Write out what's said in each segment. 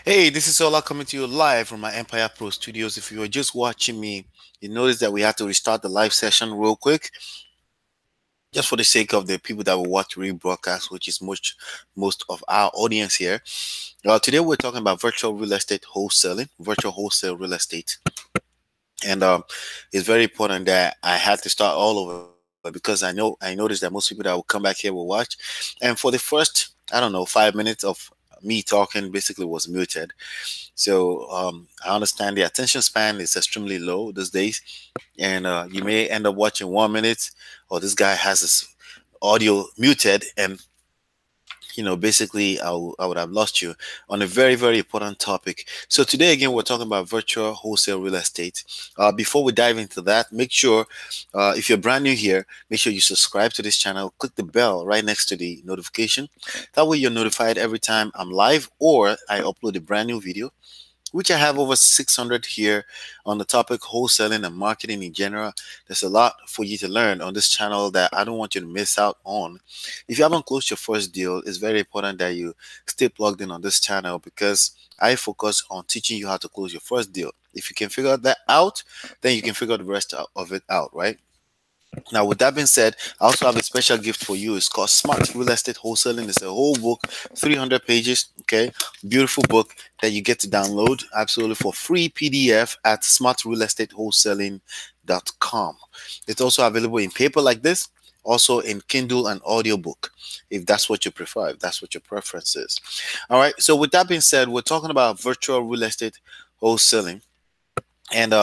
Hey, this is Ola coming to you live from my Empire Pro studios. If you were just watching me, you notice that we had to restart the live session real quick, just for the sake of the people that will watch rebroadcast, which is most of our audience here. Today we're talking about virtual real estate wholesaling, virtual wholesale real estate, and it's very important that I had to start all over because I noticed that most people that will come back here will watch, and for the first, I don't know, 5 minutes of me talking basically was muted. So I understand the attention span is extremely low these days, and you may end up watching 1 minute, or this guy has his audio muted, and basically I would have lost you on a very, very important topic. So today again, we're talking about virtual wholesale real estate. Before we dive into that, make sure if you're brand new here, make sure you subscribe to this channel, click the bell right next to the notification. That way you're notified every time I'm live or I upload a brand new video, which I have over 600 here on the topic wholesaling and marketing in general. There's a lot for you to learn on this channel that I don't want you to miss out on. If you haven't closed your first deal, it's very important that you stay plugged in on this channel because I focus on teaching you how to close your first deal. If you can figure that out, then you can figure the rest of it out, right? Now, with that being said, I also have a special gift for you. It's called Smart Real Estate Wholesaling. It's a whole book, 300 pages. Okay, beautiful book that you get to download absolutely for free PDF at smartrealestatewholesaling.com. It's also available in paper like this, also in Kindle and audiobook, if that's what you prefer, if that's what your preference is. All right. So, with that being said, we're talking about virtual real estate wholesaling. And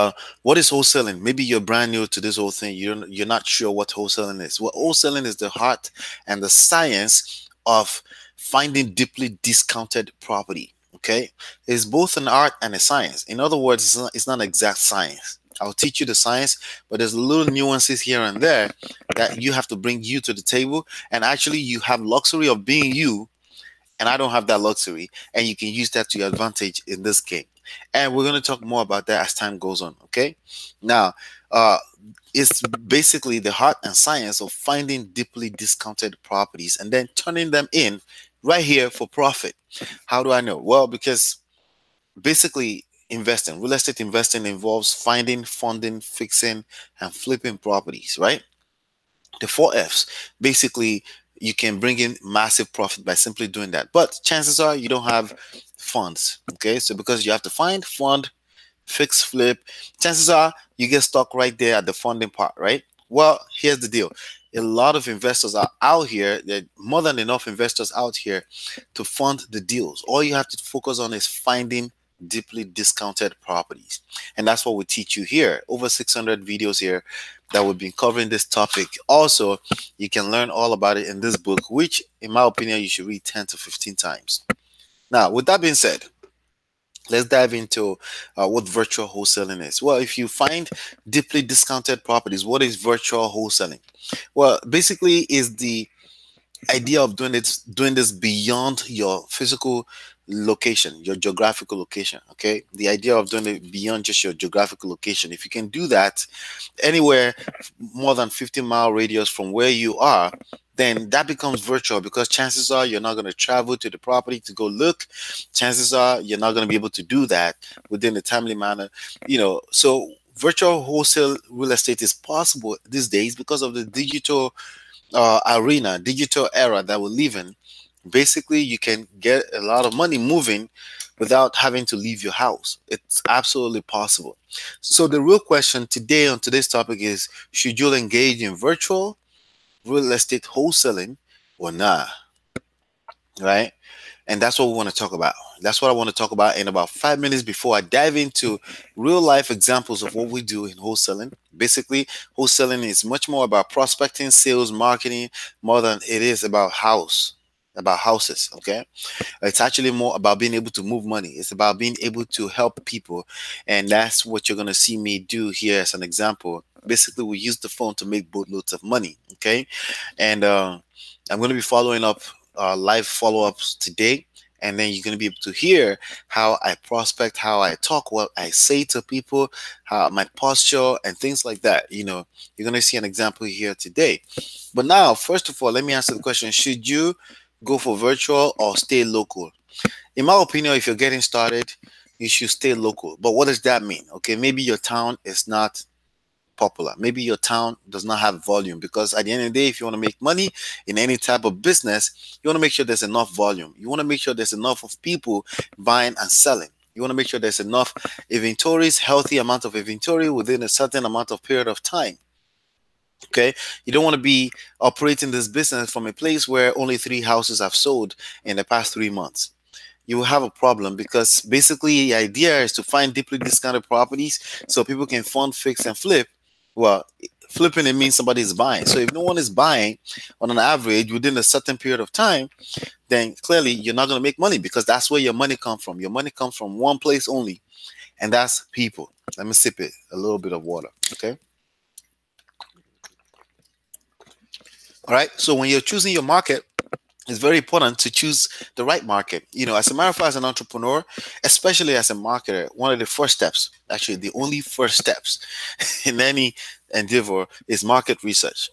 what is wholesaling? Maybe you're brand new to this whole thing. You're not sure what wholesaling is. Well, wholesaling is the heart and the science of finding deeply discounted property. Okay, it's both an art and a science. In other words, it's not exact science. I'll teach you the science, but there's little nuances here and there that you have to bring you to the table. And actually, you have luxury of being you, and I don't have that luxury, and you can use that to your advantage in this game. And we're going to talk more about that as time goes on. Okay, now uh, it's basically the heart and science of finding deeply discounted properties and then turning them in right here for profit. How do I know? Well, because basically investing, real estate investing involves finding, funding, fixing, and flipping properties, right? The four F's. Basically, you can bring in massive profit by simply doing that. But chances are you don't have funds. Okay. So because you have to find, fund, fix, flip, chances are you get stuck right there at the funding part, right? Well, here's the deal. A lot of investors are out here. There are more than enough investors out here to fund the deals. All you have to focus on is finding deeply discounted properties. And that's what we teach you here. Over 600 videos here that we've been covering this topic. Also, you can learn all about it in this book, which, in my opinion, you should read 10 to 15 times. Now, with that being said, let's dive into what virtual wholesaling is. Well, if you find deeply discounted properties, what is virtual wholesaling? Well, basically, is the idea of doing this beyond your physical location, your geographical location. Okay, the idea of doing it beyond just your geographical location. If you can do that anywhere more than 50-mile radius from where you are, then that becomes virtual because chances are you're not going to travel to the property to go look. Chances are you're not going to be able to do that within a timely manner. So virtual wholesale real estate is possible these days because of the digital era that we live in. Basically, you can get a lot of money moving without having to leave your house. It's absolutely possible. So the real question today on today's topic is, should you engage in virtual real estate wholesaling or not? Right? And that's what we want to talk about. That's what I want to talk about in about 5 minutes before I dive into real life examples of what we do in wholesaling. Basically, wholesaling is much more about prospecting, sales, marketing, more than it is about houses. Okay, it's actually more about being able to move money. It's about being able to help people, and that's what you're gonna see me do here as an example. Basically, we use the phone to make boatloads of money. Okay, and I'm going to be following up live follow-ups today, and then you're going to be able to hear how I prospect, how I talk, what I say to people, how my posture and things like that. You're going to see an example here today. But now, first of all, let me answer the question: should you go for virtual or stay local? In my opinion, if you're getting started, you should stay local. But what does that mean? Okay, maybe your town is not popular. Maybe your town does not have volume, because at the end of the day, if you want to make money in any type of business, you want to make sure there's enough volume. You want to make sure there's enough of people buying and selling. You want to make sure there's enough inventories, healthy amount of inventory within a certain amount of period of time. Okay, you don't want to be operating this business from a place where only 3 houses have sold in the past 3 months. You will have a problem, because basically the idea is to find deeply discounted properties so people can fund, fix, and flip. Well, flipping, it means somebody is buying. So if no one is buying on an average within a certain period of time, then clearly you're not going to make money, because that's where your money comes from. Your money comes from one place only, and that's people. Let me sip it, a little bit of water. Okay. All right. So when you're choosing your market, it's very important to choose the right market. As a matter of fact, as an entrepreneur, especially as a marketer, one of the first steps, actually the only first steps in any endeavor, is market research.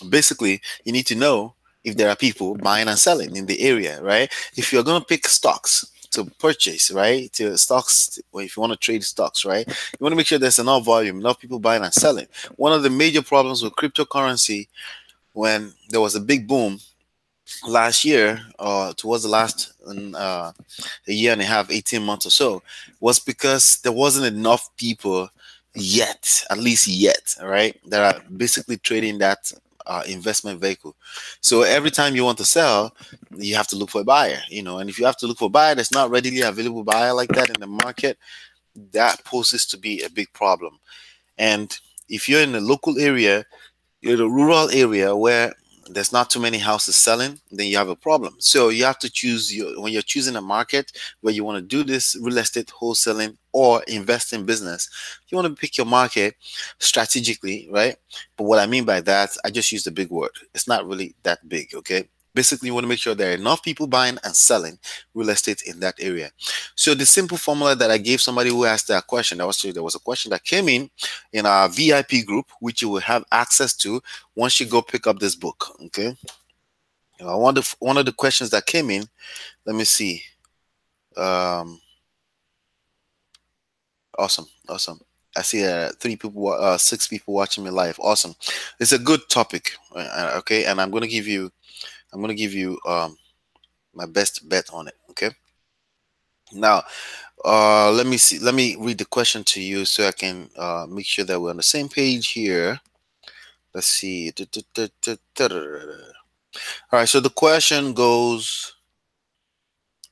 Basically, you need to know if there are people buying and selling in the area, right? If you're going to pick stocks to purchase, right? To stocks, or if you want to trade stocks, right? You want to make sure there's enough volume, enough people buying and selling. One of the major problems with cryptocurrency, when there was a big boom last year, towards the last a year and a half, 18 months or so, was because there wasn't enough people yet, at least yet, right, that are basically trading that investment vehicle. So every time you want to sell, you have to look for a buyer, and if you have to look for a buyer that's not readily available buyer like that in the market, that poses to be a big problem. And if you're in a local area, you're in a rural area where there's not too many houses selling, then you have a problem. So you have to choose when you're choosing a market where you want to do this real estate wholesaling or invest in business, you want to pick your market strategically, right? But what I mean by that, I just used a big word. It's not really that big, okay? Basically, you want to make sure there are enough people buying and selling real estate in that area. So the simple formula that I gave somebody who asked that question, there was a question that came in our VIP group, which you will have access to once you go pick up this book. Okay. One of the questions that came in, let me see. Um, awesome. I see six people watching me live. Awesome. It's a good topic. Okay, and I'm gonna give you my best bet on it. Okay. Now, let me see. Let me read the question to you so I can make sure that we're on the same page here. Let's see. All right. So the question goes.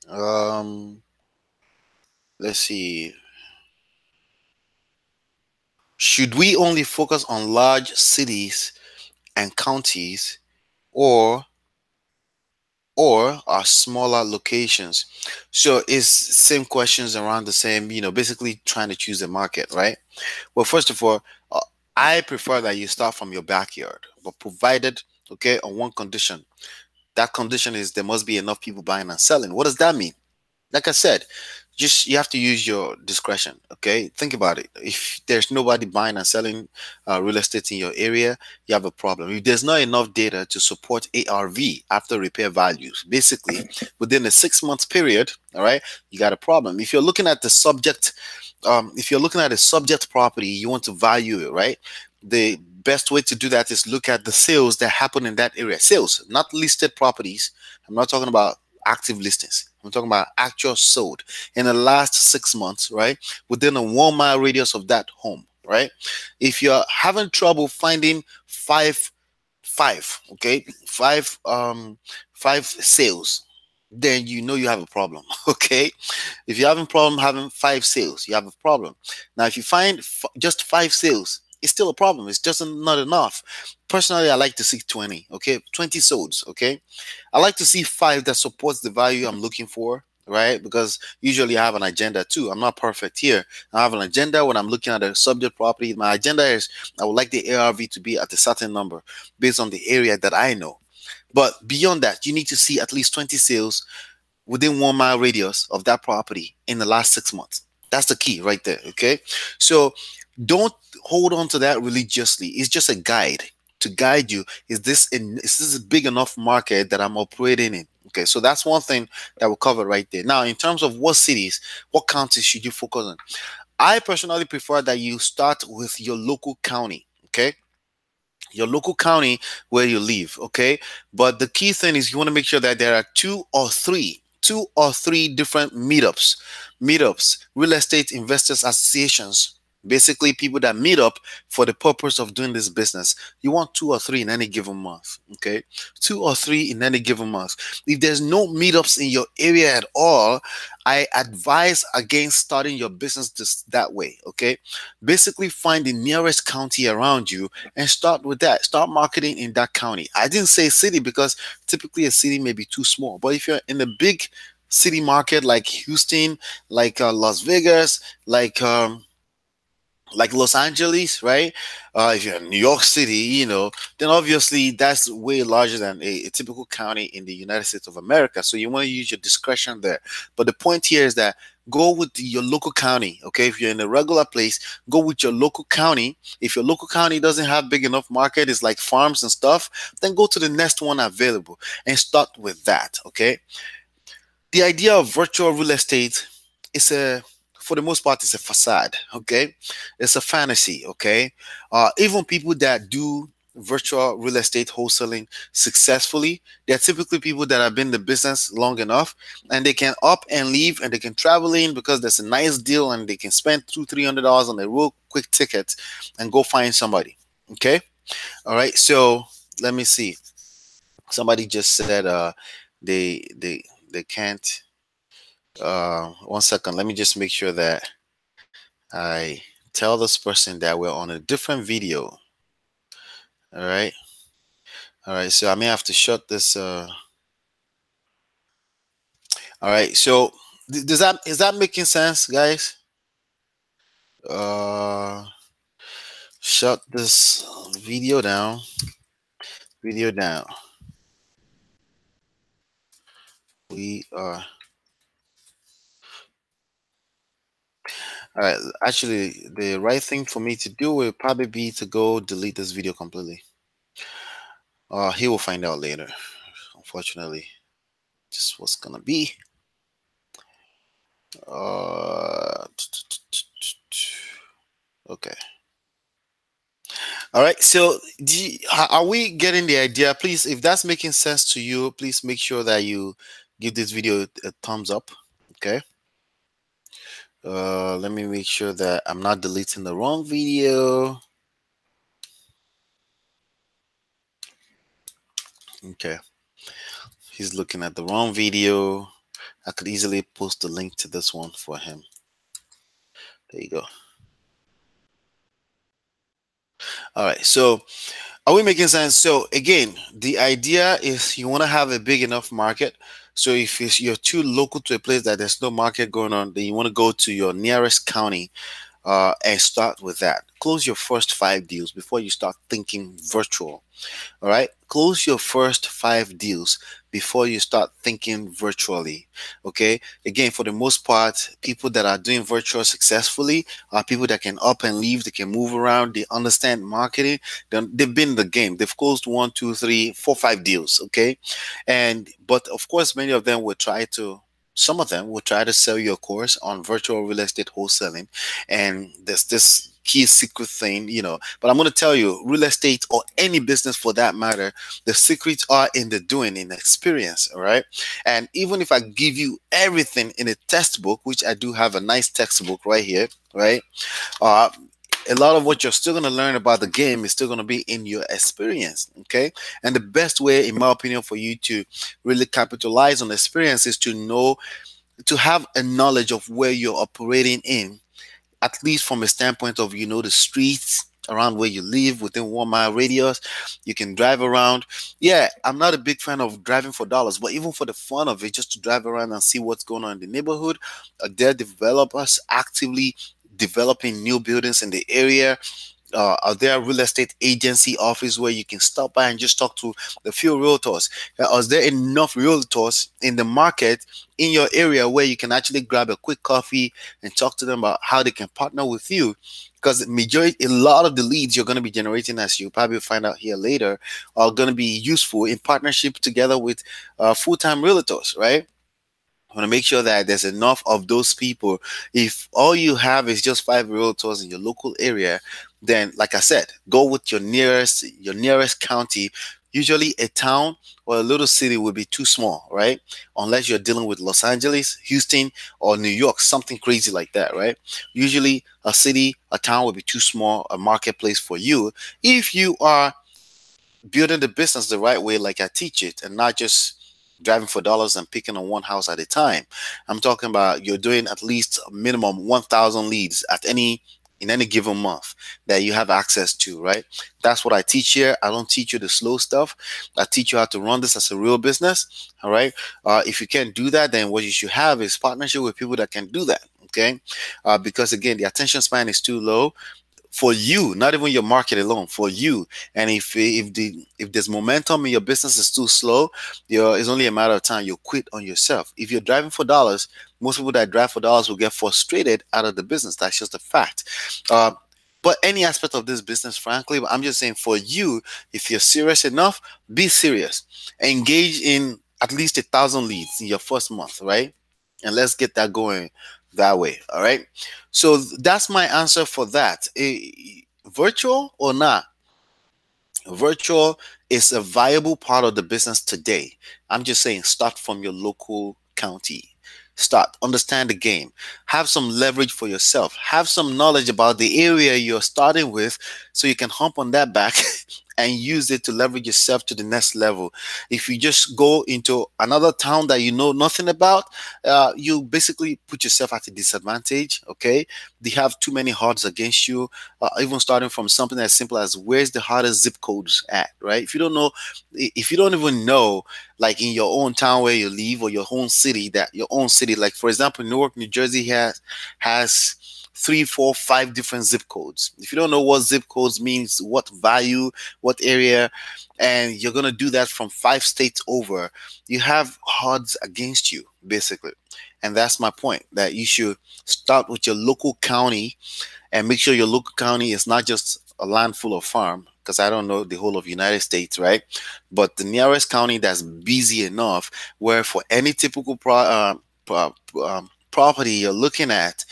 Um, let's see. Should we only focus on large cities and counties, or our smaller locations? So it's same questions around the same. Basically trying to choose a market, right? Well, first of all, uh, I prefer that you start from your backyard, but provided, okay, on one condition. That condition is there must be enough people buying and selling. What does that mean? Like I said, just you have to use your discretion. Okay, think about it. If there's nobody buying and selling real estate in your area, you have a problem. If there's not enough data to support ARV, after repair values, basically within a 6 month period, all right, you got a problem. If you're looking at the subject, if you're looking at a subject property, you want to value it, right? The best way to do that is look at the sales that happen in that area. Sales, not listed properties. I'm not talking about active listings. I'm talking about actual sold in the last 6 months, right? Within a 1 mile radius of that home, right? If you're having trouble finding okay, five sales, then you know you have a problem. Okay, if you're having problem having 5 sales, you have a problem. Now if you find just 5 sales, it's still a problem. It's just not enough. Personally, I like to see 20. Okay, 20 solds. Okay, I like to see 5 that supports the value I'm looking for, right? Because usually I have an agenda too. I'm not perfect here. I have an agenda when I'm looking at a subject property. My agenda is I would like the ARV to be at a certain number based on the area that I know. But beyond that, you need to see at least 20 sales within 1 mile radius of that property in the last 6 months. That's the key right there. Okay. So don't hold on to that religiously. It's just a guide to guide you. Is this a big enough market that I'm operating in? Okay, so that's one thing that we'll cover right there. Now, in terms of what cities, what counties should you focus on? I personally prefer that you start with your local county. Okay, your local county where you live. Okay, but the key thing is you want to make sure that there are two or three different meetups, real estate investors associations, basically people that meet up for the purpose of doing this business. You want two or three in any given month. Okay, two or three in any given month. If there's no meetups in your area at all, I advise against starting your business that way. Okay, basically find the nearest county around you and start with that. Start marketing in that county. I didn't say city because typically a city may be too small, but if you're in a big city market like Houston, like Las Vegas, like Los Angeles, right? If you're in New York City, then obviously that's way larger than a typical county in the United States of America. So you want to use your discretion there. But the point here is that go with your local county. Okay, if you're in a regular place, go with your local county. If your local county doesn't have big enough market, it's like farms and stuff, then go to the next one available and start with that. Okay, the idea of virtual real estate is for the most part, it's a facade. Okay, it's a fantasy. Okay, even people that do virtual real estate wholesaling successfully, they're typically people that have been in the business long enough, and they can up and leave, and they can travel in because there's a nice deal, and they can spend $200-300 on a real quick ticket and go find somebody. Okay, all right. So let me see. Somebody just said they can't. 1 second. Let me just make sure that I tell this person that we're on a different video. All right. All right. So I may have to shut this. All right. So is that making sense, guys? Uh, Shut this video down. Video down. We are. All right. Actually, the right thing for me to do will probably be to go delete this video completely. He will find out later. Unfortunately, just what's gonna be. Okay. All right. So, are we getting the idea? Please, if that's making sense to you, please make sure that you give this video a thumbs up. Okay. Let me make sure that I'm not deleting the wrong video. Okay. He's looking at the wrong video. I could easily post the link to this one for him. There you go. All right. So, are we making sense? So again, the idea is you want to have a big enough market. So if you're too local to a place that there's no market going on, then you want to go to your nearest county and start with that. Close your first 5 deals before you start thinking virtual. All right. Close your first 5 deals before you start thinking virtually. Okay. Again, for the most part, people that are doing virtual successfully are people that can up and leave, they can move around, they understand marketing, they've been in the game, they've closed 1, 2, 3, 4, 5 deals. Okay. But of course, many of them will try to. Some of them will try to sell you a course on virtual real estate wholesaling, and there's this key secret thing, but I'm going to tell you, real estate or any business for that matter, the secrets are in the doing, in experience. All right. And even if I give you everything in a textbook, which I do have a nice textbook right here, right, uh a lot of what you're still going to learn about the game is still going to be in your experience. Okay. And the best way, in my opinion, for you to really capitalize on experience is to have a knowledge of where you're operating in, at least from a standpoint of the streets around where you live within 1 mile radius. You can drive around. Yeah, I'm not a big fan of driving for dollars, but even for the fun of it, just to drive around and see what's going on in the neighborhood. There are developers actively developing new buildings in the area. Are there real estate agency office where you can stop by and just talk to the few realtors? Is there enough realtors in the market in your area where you can actually grab a quick coffee and talk to them about how they can partner with you? Because a lot of the leads you're going to be generating, as you probably find out here later, are going to be useful in partnership together with full-time realtors, right? Want to make sure that there's enough of those people. If all you have is just five realtors in your local area, then like I said, go with your nearest county. Usually a town or a little city would be too small, right? Unless you're dealing with Los Angeles, Houston, or New York, something crazy like that, right? Usually a city, a town would be too small, a marketplace for you. If you are building the business the right way, like I teach it, and not just driving for dollars and picking on one house at a time. I'm talking about you're doing at least a minimum 1,000 leads at any in any given month that you have access to, right? That's what I teach here. I don't teach you the slow stuff. I teach you how to run this as a real business. All right. If you can't do that, then what you should have is partnership with people that can do that. Okay. Because again, the attention span is too low for you, not even your market alone, for you. And if there's momentum in your business is too slow, it's only a matter of time you'll quit on yourself. If you're driving for dollars, most people that drive for dollars will get frustrated out of the business. That's just a fact. uh, but any aspect of this business, frankly, I'm just saying for you, if you're serious enough, be serious. Engage in at least 1,000 leads in your first month, right? And let's get that going that way. All right. So that's my answer for that. Virtual or not, virtual is a viable part of the business today. I'm just saying, start from your local county. Start, understand the game, have some leverage for yourself, have some knowledge about the area you're starting with, so you can hump on that back and use it to leverage yourself to the next level. If you just go into another town that you know nothing about, you basically put yourself at a disadvantage. Okay, they have too many odds against you. Even starting from something as simple as where's the hardest zip codes at, right? If you don't know, if you don't even know, like in your own town where you live, or your own city, like for example, Newark, New Jersey has 3, 4, 5 different zip codes. If you don't know what zip codes means, what value, what area, and you're gonna do that from 5 states over, you have odds against you, basically. And that's my point, that you should start with your local county and make sure your local county is not just a land full of farm, because I don't know the whole of United States, right? But the nearest county that's busy enough where for any typical property you're looking at,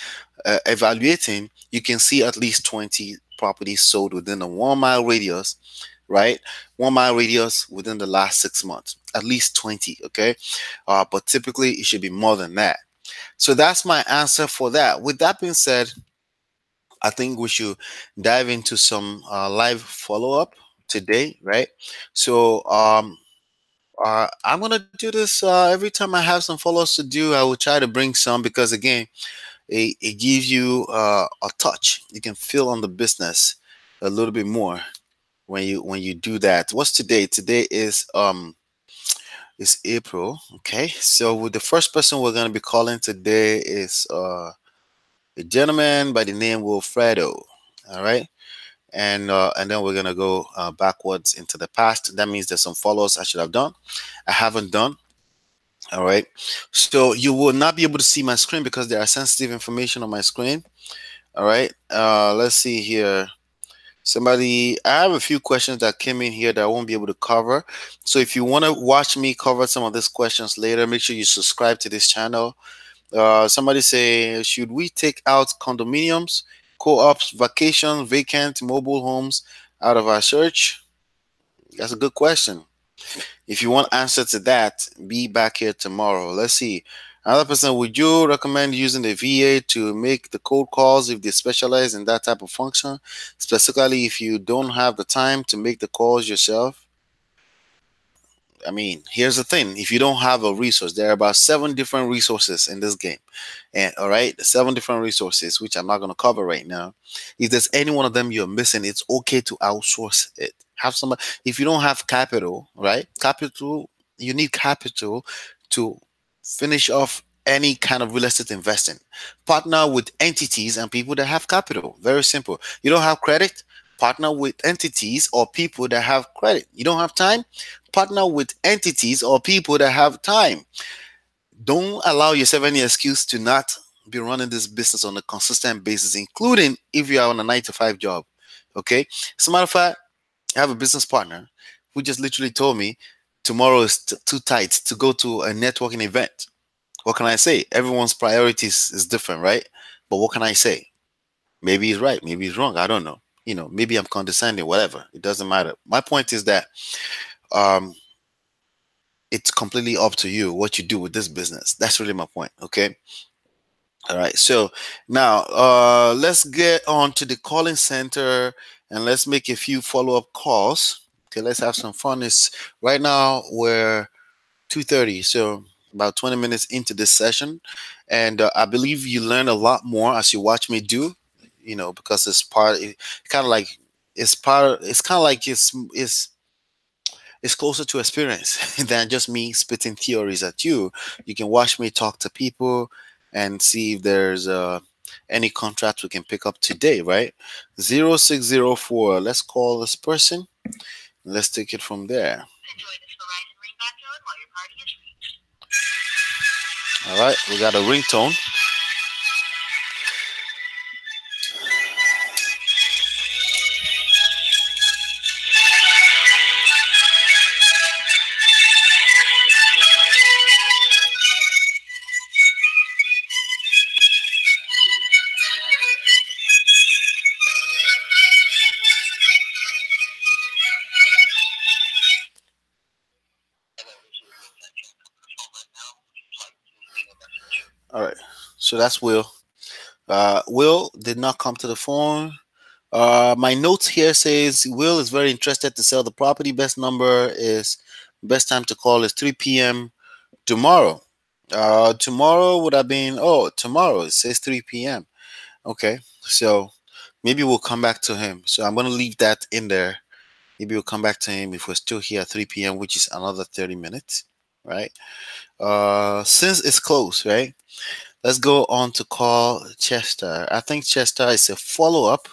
evaluating, you can see at least 20 properties sold within a 1 mile radius, right? 1 mile radius within the last 6 months, at least 20. Okay. But typically it should be more than that. So that's my answer for that. With that being said, I think we should dive into some live follow up today, right? So I'm gonna do this every time I have some follow-ups to do. I will try to bring some, because again, it gives you a touch. You can feel on the business a little bit more when you do that. What's today? Today is April. Okay, so with the first person we're gonna be calling today is a gentleman by the name Wilfredo. All right. And then we're gonna go backwards into the past. That means there's some follows I should have done, I haven't done. All right. So you will not be able to see my screen because there are sensitive information on my screen. All right. Let's see here. I have a few questions that came in here that I won't be able to cover. So if you want to watch me cover some of these questions later, make sure you subscribe to this channel. Somebody say, should we take out condominiums, co-ops, vacation, vacant, mobile homes out of our search? That's a good question. If you want answer to that, be back here tomorrow. Let's see. Another person, would you recommend using the VA to make the cold calls if they specialize in that type of function, specifically if you don't have the time to make the calls yourself? I mean, here's the thing. If you don't have a resource, there are about 7 different resources in this game. And all right, 7 different resources, which I'm not going to cover right now. If there's any one of them you're missing, it's okay to outsource it. Have somebody, if you don't have capital, right? Capital, you need capital to finish off any kind of real estate investing. Partner with entities and people that have capital. Very simple. You don't have credit? Partner with entities or people that have credit. You don't have time? Partner with entities or people that have time. Don't allow yourself any excuse to not be running this business on a consistent basis, including if you are on a 9 to 5 job. Okay. As a matter of fact, I have a business partner who just literally told me tomorrow is too tight to go to a networking event. What can I say? Everyone's priorities is different, right? But what can I say? Maybe he's right, maybe he's wrong. I don't know. Maybe I'm condescending, whatever. It doesn't matter. My point is that um, it's completely up to you what you do with this business. That's really my point. Okay. All right. So now let's get on to the calling center and let's make a few follow-up calls. Okay, let's have some fun. It's right now we're 2:30, so about 20 minutes into this session, and I believe you learn a lot more as you watch me do. Because kind of like it's kind of like it's closer to experience than just me spitting theories at you. You can watch me talk to people and see if there's any contract we can pick up today, right? 0604. Let's call this person. Let's take it from there. All right, we got a ringtone. All right, so that's Will. Will did not come to the phone. My notes here says Will is very interested to sell the property. Best time to call is 3 p.m. tomorrow. Tomorrow would have been tomorrow. It says 3 p.m. Okay, so maybe we'll come back to him. So I'm gonna leave that in there. Maybe we'll come back to him if we're still here at 3 p.m., which is another 30 minutes, right? Since it's close, right? Let's go on to call Chester. I think Chester is a follow-up.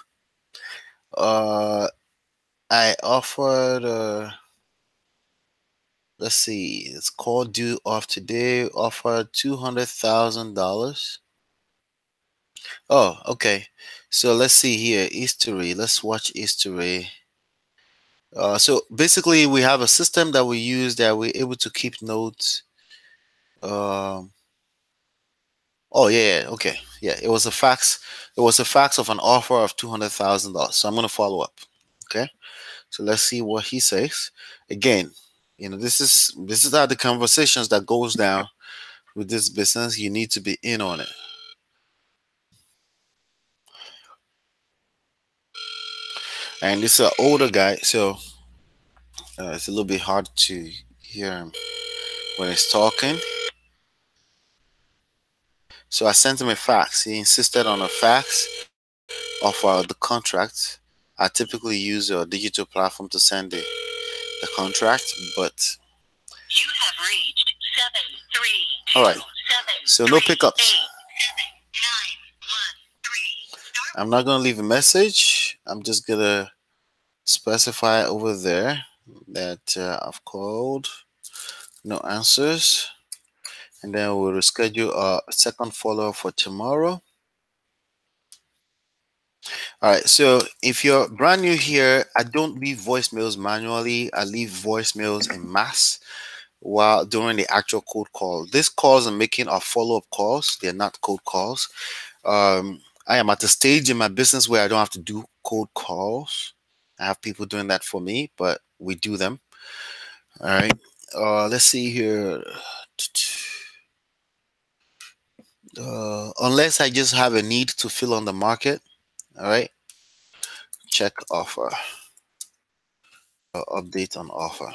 I offered let's see, it's called due off today, offered $200,000. Oh, okay. So let's see here, history. Let's watch history. So basically we have a system that we use that we're able to keep notes. Oh yeah, okay. Yeah, it was a fax. It was a fax of an offer of $200,000. So I'm gonna follow up. Okay. So let's see what he says. Again, this is how the conversations that goes down with this business. You need to be in on it. And this is an older guy, so it's a little bit hard to hear him when he's talking. So I sent him a fax. He insisted on a fax of the contract. I typically use a digital platform to send the contract, but you have reached 732. All right. So no pickups. I'm not gonna leave a message. I'm just gonna specify over there that I've called, no answers, and then we'll reschedule a second follow-up for tomorrow. All right, so if you're brand new here, I don't leave voicemails manually. I leave voicemails in mass while during the actual cold call. These calls I'm making are follow-up calls. They're not cold calls. I am at a stage in my business where I don't have to do cold calls. I have people doing that for me, but we do them. All right. Let's see here. Unless I just have a need to fill on the market. All right. Check offer. Update on offer.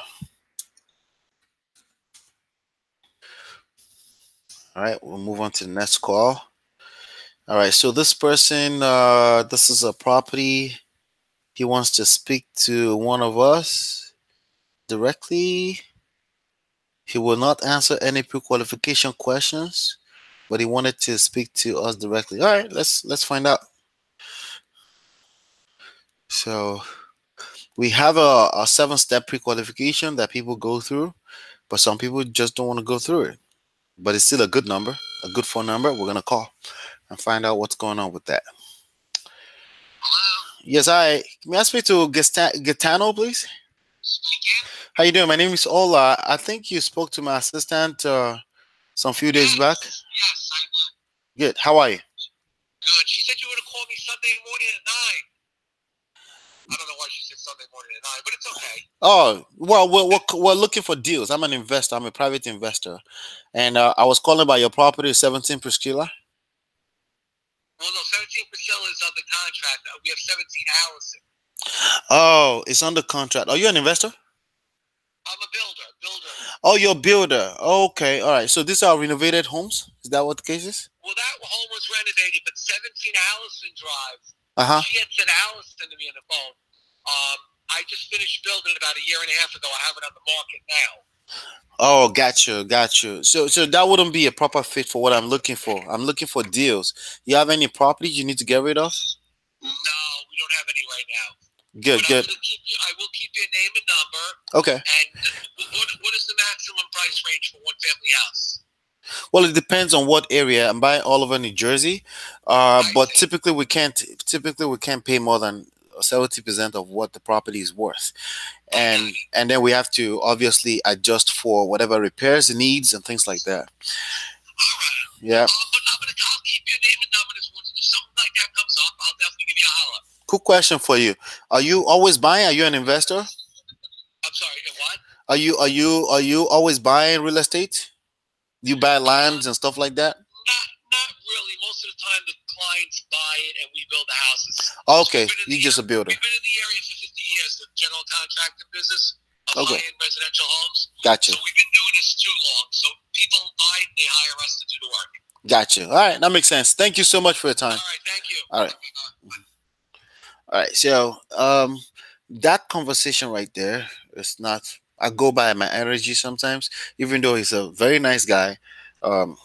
All right. We'll move on to the next call. All right. So this person, this is a property. He wants to speak to one of us directly. He will not answer any pre-qualification questions, but he wanted to speak to us directly. All right, let's find out. So we have a 7-step pre-qualification that people go through, but some people just don't want to go through it. But it's still a good number, a good phone number. We're gonna call and find out what's going on with that. Yes, I may I speak to Gaetano, please? How you doing? My name is Ola. I think you spoke to my assistant some few days back. Good. How are you? Oh, well, we're looking for deals. I'm an investor. I'm a private investor, and I was calling about your property, 17 Priscilla. Oh, it's under contract. Are you an investor? Oh, you're a builder. Okay, all right. So these are renovated homes. Is that what the case is? Uh huh. Oh, got you, got you. So that wouldn't be a proper fit for what I'm looking for. I'm looking for deals. You have any properties you need to get rid of? Good, good. Okay. Well, it depends on what area. I'm buying all over New Jersey, but typically we can't pay more than 70% of what the property is worth, and then we have to obviously adjust for whatever repairs it needs and things like that. Yeah. Cool question for you. Are you always buying? Are you an investor? Are you always buying real estate? You buy lands and stuff like that? Okay, you're just a builder. Okay, gotcha. Gotcha. All right, that makes sense. Thank you so much for your time. All right. All right. So, that conversation right there is not. I go by my energy sometimes, even though he's a very nice guy. Um,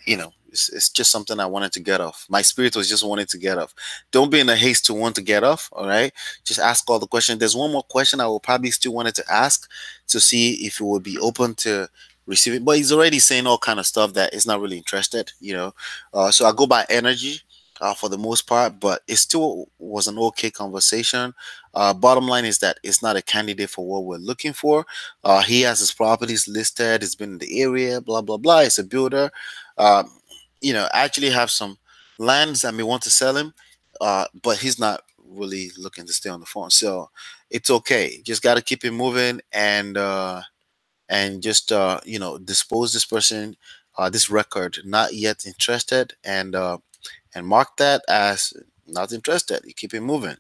it's just something I wanted to get off. My spirit was just wanting to get off. Don't be in a haste to want to get off. All right. Just ask all the questions. There's one more question I will probably still wanted to ask to see if it would be open to receive it. But he's already saying all kind of stuff that is not really interested. So I go by energy. For the most part, but it still was an okay conversation. Bottom line is that it's not a candidate for what we're looking for. He has his properties listed, he's been in the area, blah blah blah. He's a builder. Um, I actually have some lands I may want to sell him, but he's not really looking to stay on the phone. So it's okay. Just got to keep it moving and just dispose this person, this record not yet interested, and mark that as not interested. You keep it moving.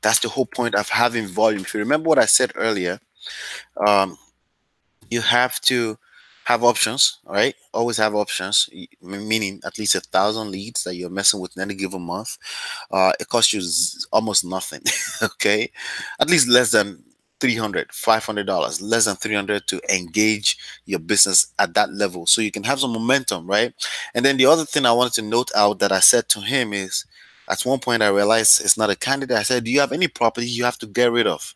That's the whole point of having volume. If you remember what I said earlier, um, you have to have options, all right? Always have options, meaning at least 1,000 leads that you're messing with in any given month. It costs you almost nothing, okay? At least less than $300, $500, less than 300 to engage your business at that level so you can have some momentum, right? And then the other thing I wanted to note out that I said to him is at one point I realized it's not a candidate. I said, do you have any property you have to get rid of?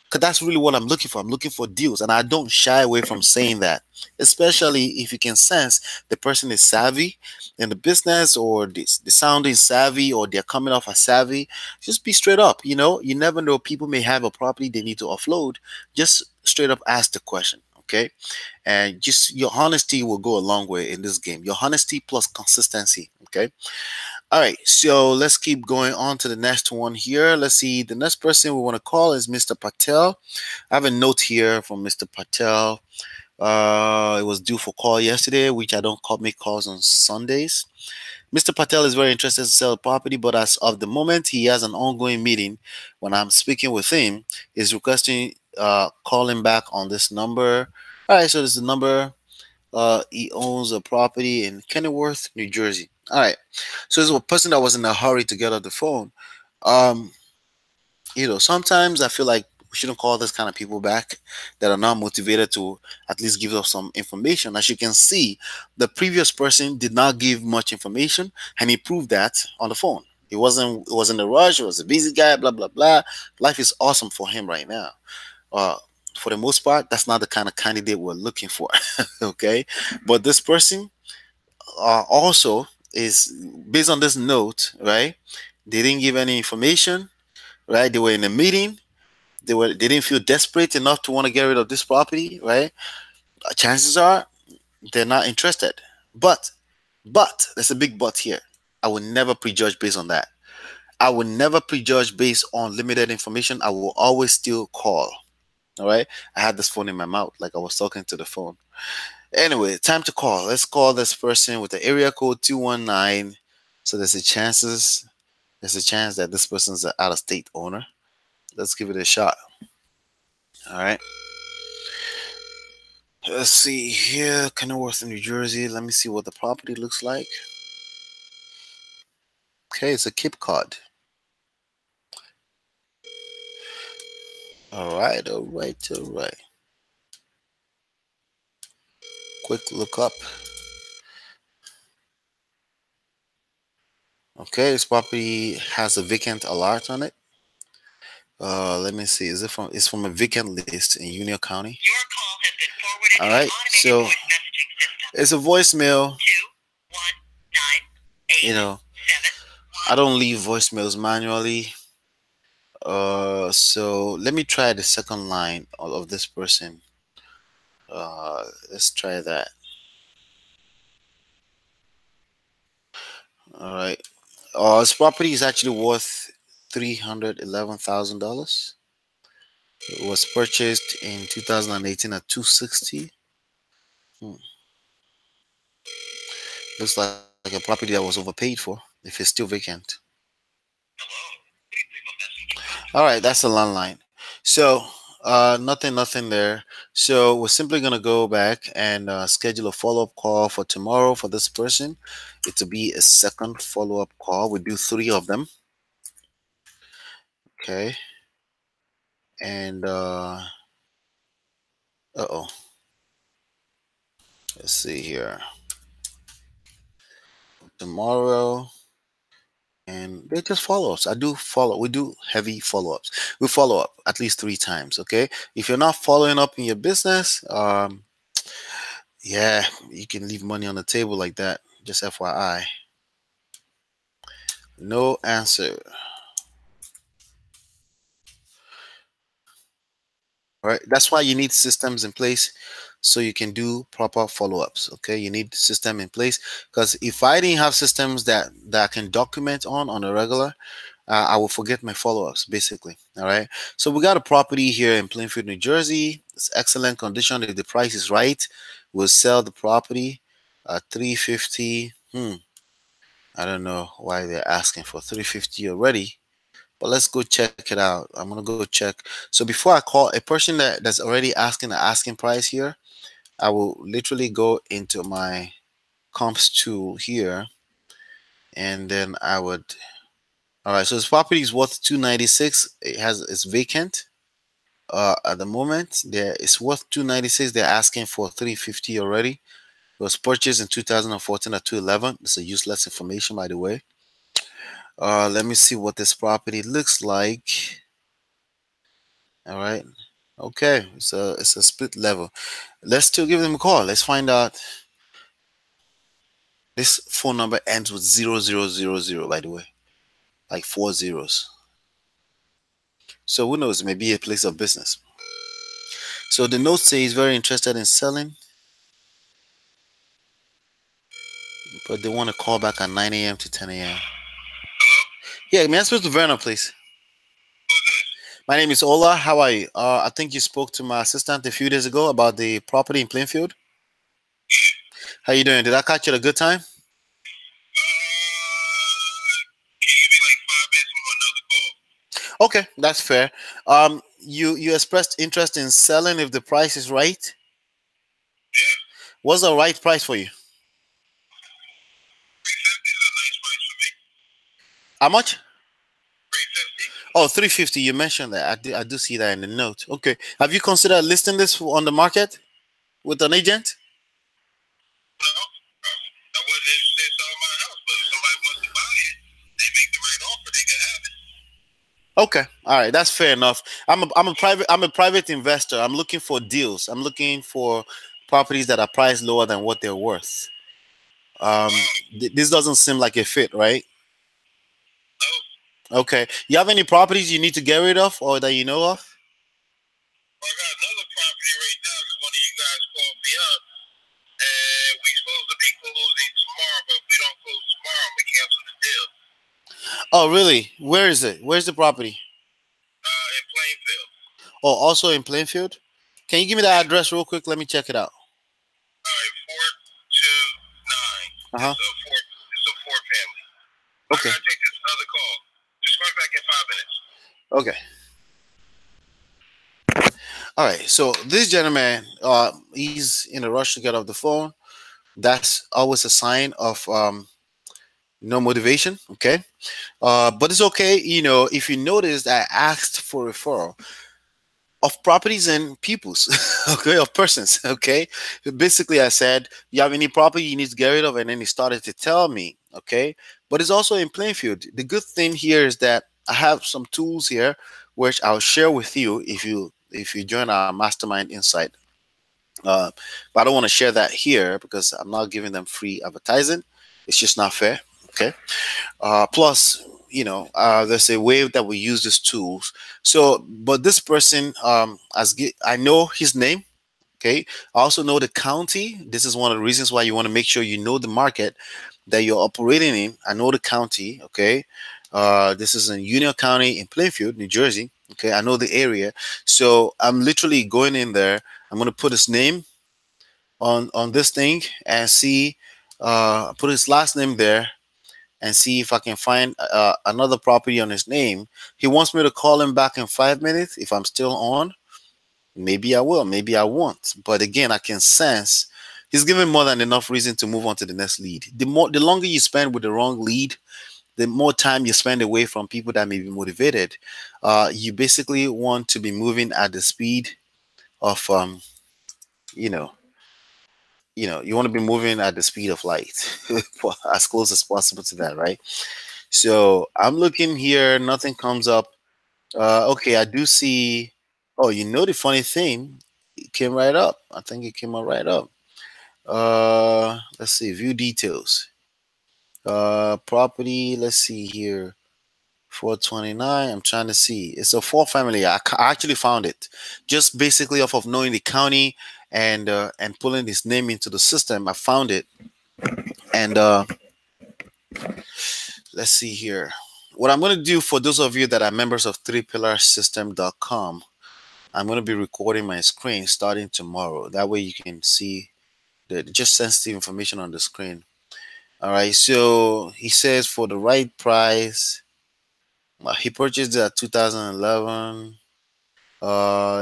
Because that's really what I'm looking for. I'm looking for deals, and I don't shy away from saying that, especially if you can sense the person is savvy in the business, or the sounding savvy, or they're coming off as savvy. Just be straight up. You never know. People may have a property they need to offload. Just straight up ask the question, okay? And just your honesty will go a long way in this game. Your honesty plus consistency, okay? All right, so let's keep going on to the next one here. Let's see. The next person we want to call is Mr. Patel. I have a note here from Mr. Patel. It was due for call yesterday, which I don't make calls on Sundays. Mr. Patel is very interested to sell property, but as of the moment, he has an ongoing meeting. When I'm speaking with him, he's requesting calling back on this number. All right, so this is the number. He owns a property in Kenilworth, New Jersey. All right. So this is a person that was in a hurry to get off the phone. Um, sometimes I feel like we shouldn't call this kind of people back that are not motivated to at least give us some information. As you can see, the previous person did not give much information, and he proved that on the phone. He wasn't a rush. He was a busy guy. Blah blah blah. Life is awesome for him right now. Uh, for the most part, that's not the kind of candidate we're looking for. Okay, but this person also is based on this note, right? They didn't give any information, right? They were in a meeting. They didn't feel desperate enough to want to get rid of this property, right? Chances are they're not interested. But there's a big but here. I will never prejudge based on that. I will never prejudge based on limited information. I will always still call. All right. I had this phone in my mouth, like I was talking to the phone. Anyway, time to call. Let's call this person with the area code 219. So there's a chance that this person's an out of state owner. Let's give it a shot. All right. Let's see here. Kenilworth, New Jersey. Let me see what the property looks like. Okay, it's a Cape Cod. All right, all right, all right. Quick look up. Okay, this property has a vacant alert on it. Let me see. Is it from? It's from a vacant list in Union County. Your call has been forwarded. All right, so it's a voicemail. 21987. You know, I don't leave voicemails manually. So let me try the second line of this person. Let's try that. All right. This property is actually worth $311,000. It was purchased in 2018 at 260. Looks like a property that was overpaid for if it's still vacant. All right, that's the landline. So nothing there. So we're simply gonna go back and schedule a follow-up call for tomorrow for this person. It will be a second follow-up call. We do 3 of them. Okay. And oh, let's see here. Tomorrow, and they just follow us. I do follow. We do heavy follow-ups. We follow up at least 3 times. Okay. If you're not following up in your business, yeah, you can leave money on the table like that. Just FYI. No answer. All right. That's why you need systems in place so you can do proper follow-ups. Okay. You need system in place, because if I didn't have systems that I can document on a regular, I will forget my follow-ups basically. All right. So we got a property here in Plainfield, New Jersey. It's excellent condition. If the price is right, we'll sell the property at 350. I don't know why they're asking for 350 already, but let's go check it out. I'm gonna go check. So before I call a person that's already asking the asking price here, I will literally go into my comps tool here, and then I would. All right, so this property is worth 296. It's vacant. At the moment, there it's worth 296. They're asking for 350 already. It was purchased in 2014 at 211. It's a useless information, by the way. Let me see what this property looks like. All right. Okay, it's a split level. Let's still give them a call. Let's find out. This phone number ends with 0000, by the way, like 4 zeros. So who knows? It may be a place of business. So the note says he's very interested in selling, but they want to call back at 9 a.m. to 10 a.m. Yeah, may I speak to Verna, please? My name is Ola. How are you? I think you spoke to my assistant a few days ago about the property in Plainfield. How you doing? Did I catch you at a good time? Okay, that's fair. You expressed interest in selling if the price is right. What's the right price for you? How much? Oh, 350. You mentioned that. I do see that in the note. Okay. Have you considered listing this on the market with an agent? Okay, all right, that's fair enough. I'm a private investor. I'm looking for deals. I'm looking for properties that are priced lower than what they're worth. Um, Oh, this doesn't seem like a fit, right? no. Okay. You have any properties you need to get rid of or that you know of? Well, I got another property right now because one of you guys called me up, and we supposed to be closing tomorrow, but if we don't close tomorrow, I'm gonna cancel the deal. Oh, really? Where is it? Where's the property? In Plainfield. Oh, also in Plainfield? Can you give me that Yeah. address real quick? Let me check it out. All right, 429. Uh huh. It's a four family. I Okay. gotta take this other call. Just call me back in 5 minutes. Okay. All right. So this gentleman, he's in a rush to get off the phone. That's always a sign of no motivation. Okay. But it's okay. You know, if you noticed, I asked for referral of properties and peoples, okay, of persons, okay. Basically, I said, "You have any property you need to get rid of," and then he started to tell me, okay. But it's also in Plainfield. The good thing here is that I have some tools here, which I'll share with you if you join our mastermind insight. Uh, but I don't want to share that here because I'm not giving them free advertising. It's just not fair, okay. Plus, you know, there's a way that we use these tools. So, but this person, I know his name. Okay, I also know the county. This is one of the reasons why you want to make sure you know the market that you're operating in. I know the county. Okay, this is in Union County in Plainfield, New Jersey. Okay, I know the area. So I'm literally going in there. I'm going to put his name on this thing and see. Put his last name there and see if I can find another property on his name. He wants me to call him back in 5 minutes. If I'm still on, maybe I will, maybe I won't. But again, I can sense he's given more than enough reason to move on to the next lead. The longer you spend with the wrong lead, the more time you spend away from people that may be motivated. You basically want to be moving at the speed of you know, you want to be moving at the speed of light, as close as possible to that, right? So I'm looking here, nothing comes up. Okay, I do see. Oh, you know the funny thing, it came right up. I think it came up right up. Let's see, view details. Property. Let's see here. 429. I'm trying to see. It's a four family. I actually found it, just basically off of knowing the county and pulling his name into the system. I found it, and let's see here. What I'm going to do for those of you that are members of 3pillarsystem.com, I'm going to be recording my screen starting tomorrow. That way you can see the just sensitive information on the screen. All right. So he says for the right price, he purchased it at 2011.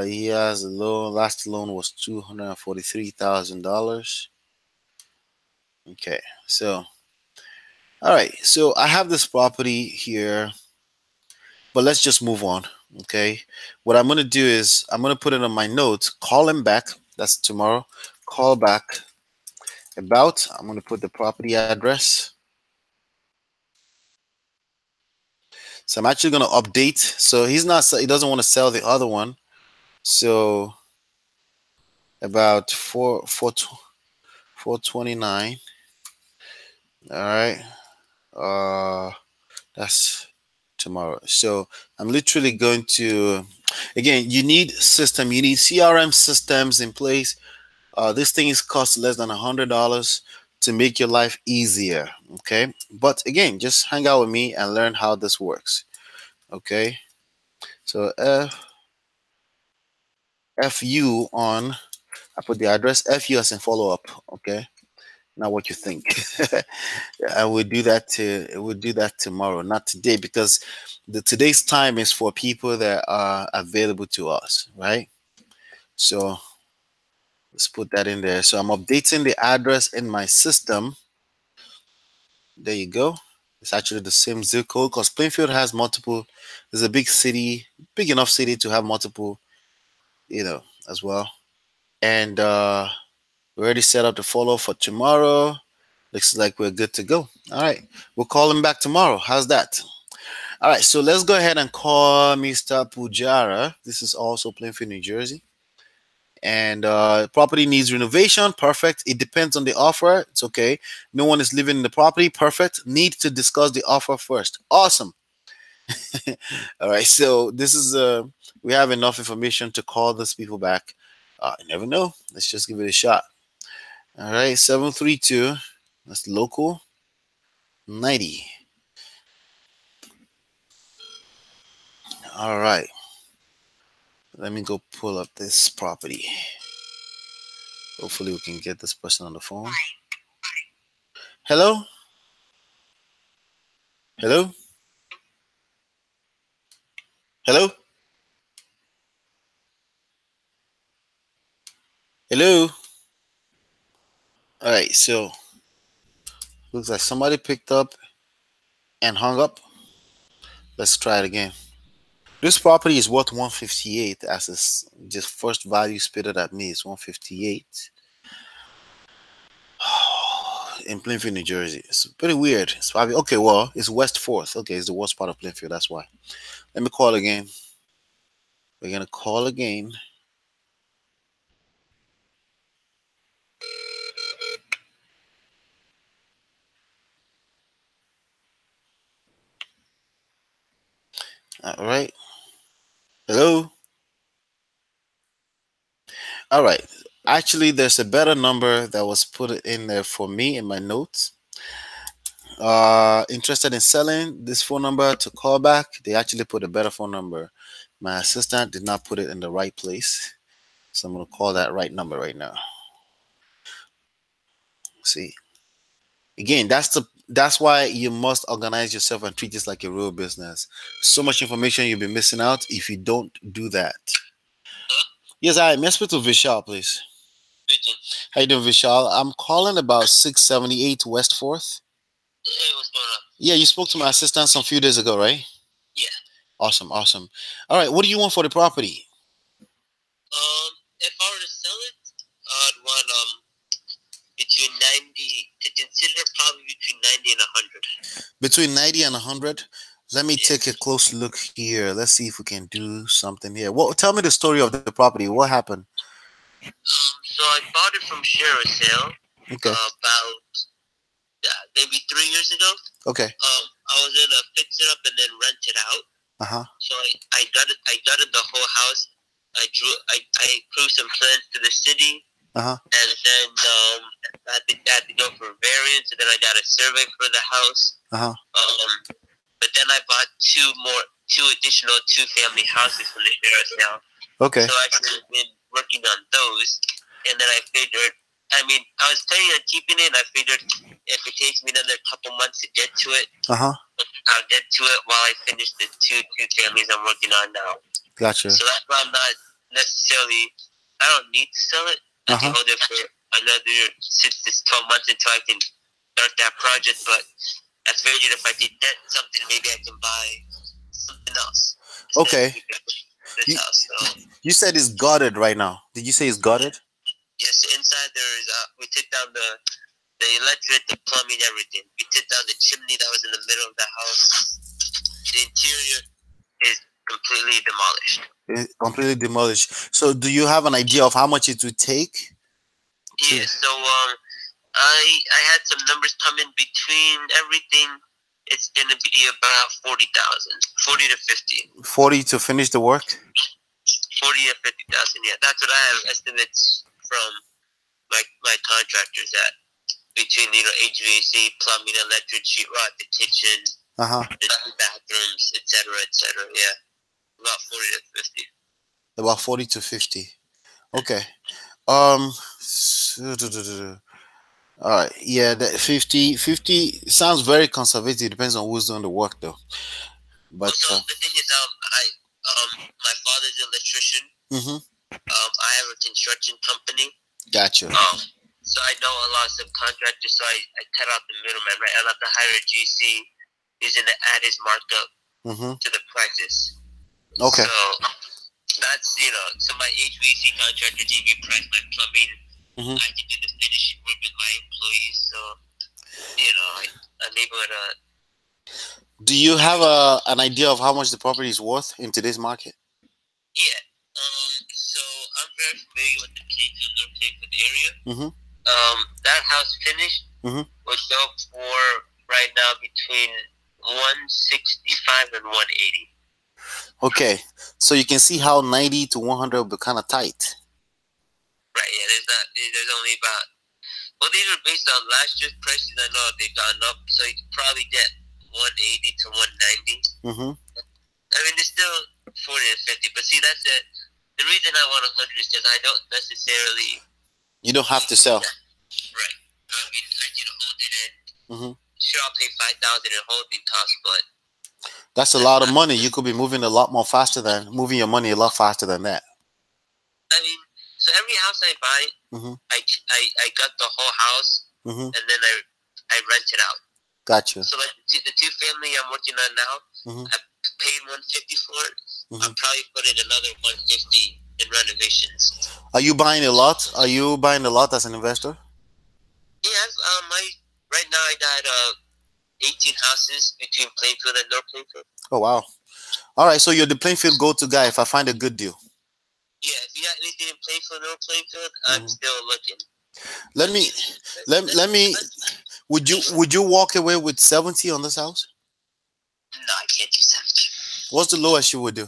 He has a loan. Last loan was $243,000. Okay. So, all right. So I have this property here, but let's just move on. Okay. What I'm going to do is I'm going to put it on my notes, call him back. That's tomorrow. Call back about. I'm going to put the property address. So I'm actually going to update. So he doesn't want to sell the other one. So about 429. All right. Uh, that's tomorrow. So I'm literally going to, again, you need system, you need CRM systems in place. This thing is cost less than $100 to make your life easier. Okay. But again, just hang out with me and learn how this works. Okay. So FU on, I put the address FU as in follow up. Okay. Not what you think. I would do that tomorrow, not today, because the today's time is for people that are available to us, right? So let's put that in there. So I'm updating the address in my system. There you go. It's actually the same zip code because Plainfield has multiple. There's a big city, big enough city to have multiple, as well. And we already set up the follow for tomorrow. Looks like we're good to go. All right. We'll call him back tomorrow. How's that? All right, so let's go ahead and call Mr. Pujara. This is also Plainfield, New Jersey. And property needs renovation. Perfect. It depends on the offer. It's okay. No one is living in the property. Perfect. Need to discuss the offer first. Awesome. All right, so this is we have enough information to call those people back. You never know. Let's just give it a shot. All right, 732. That's local 90. All right. Let me go pull up this property. Hopefully we can get this person on the phone. Hello? Hello? Hello? Hello? All right, so looks like somebody picked up and hung up. Let's try it again. This property is worth 158 as its just first value spitted at me is 158 in Plainfield, New Jersey. It's pretty weird. It's probably okay. Well, it's West 4th. Okay, it's the worst part of Plainfield. That's why. Let me call again. We're gonna call again. All right. Hello. All right. Actually, there's a better number that was put in there for me in my notes. Interested in selling this phone number to call back. They actually put a better phone number. My assistant did not put it in the right place. So I'm gonna call that right number right now. See. Again, that's why you must organize yourself and treat this like a real business. So much information you'll be missing out if you don't do that. Yes, I may I speak to Vishal, please. How you doing, Vishal? I'm calling about 678 West 4th. Hey, what's going on? Yeah, you spoke to my assistant some few days ago, right? Yeah. Awesome, awesome. All right, what do you want for the property? If I were to sell it, I'd want between 90 to consider probably between 90 and 100. Between 90 and 100? Let me Yeah. take a close look here. Let's see if we can do something here. Well, tell me the story of the property. What happened? So I bought it from Sale Okay. about maybe 3 years ago. Okay. I was gonna fix it up and then rent it out. Uh-huh. So I gutted the whole house. I approved some plans to the city. Uh-huh. And then I had to go for variance, and then I got a survey for the house. Uh-huh. But then I bought two additional two-family houses from the sheriff's sale. Okay. So I've been working on those, and then I figured, I was planning on keeping it, and I figured if it takes me another couple months to get to it, Uh-huh. I'll get to it while I finish the two families I'm working on now. Gotcha. So that's why I'm not necessarily, I don't need to sell it. I can hold it for another 6 to 12 months until I can start that project, but I figured if I did that something, maybe I can buy something else. Okay. This house, so. You said it's gutted right now. Did you say it's gutted? Yes, inside there is, we took down the electric, the plumbing, everything. We took down the chimney that was in the middle of the house. The interior is completely demolished. It's completely demolished. So do you have an idea of how much it would take? Yeah, so I had some numbers come in between everything. It's going to be about 40,000, 40 to 50. 40 to finish the work? 40 to 50,000, yeah. That's what I have estimates from my contractors at. Between, HVAC, plumbing, electric, sheetrock, the kitchen, the bathrooms, etc., yeah. About 40 to 50. About 40 to 50. Okay. All right. Yeah, that 50 sounds very conservative. Depends on who's doing the work, though. But so the thing is, my father's an electrician. I have a construction company. Gotcha. So I know a lot of subcontractors. So I cut out the middleman. Right, I have to hire a GC. He's going to add his markup to the prices. Okay. So that's So my HVAC contractor gave me price, my plumbing. I can do the finishing work with my employees. So I'm able to Do you have an idea of how much the property is worth in today's market? Yeah. So I'm very familiar with the Plainfield, North Plainfield area. Mm-hmm. That house finished would go for right now between 165 and 180. Okay, so you can see how 90 to 100 will be kind of tight. Right. Yeah. There's only about. Well, these are based on last year's prices. I know they've gone up, so you could probably get 180 to 190. Mm-hmm. I mean, there's still 40 to 50, but see, that's it. The reason I want 100 is because I don't necessarily. You don't have to sell. Right. I mean, I can hold it in. Mm-hmm. Sure, I'll pay 5,000 in holding costs, but that's a lot of money. You could be moving a lot more faster than moving your money a lot faster than that. I mean, so every house I buy, I got the whole house, and then I rent it out. Gotcha. So like the two family I'm working on now, I paid 150 for it. I'll probably put in another 150 in renovations. Are you buying a lot? Are you buying a lot as an investor? Yes. Right now I got 18 houses between Plainfield and North Plainfield. Oh wow! All right, so you're the Plainfield go-to guy if I find a good deal. Yeah, if you got anything in Plainfield, North Plainfield, I'm still looking. Let me. Would you walk away with 70 on this house? No, I can't do 70. What's the lowest you would do?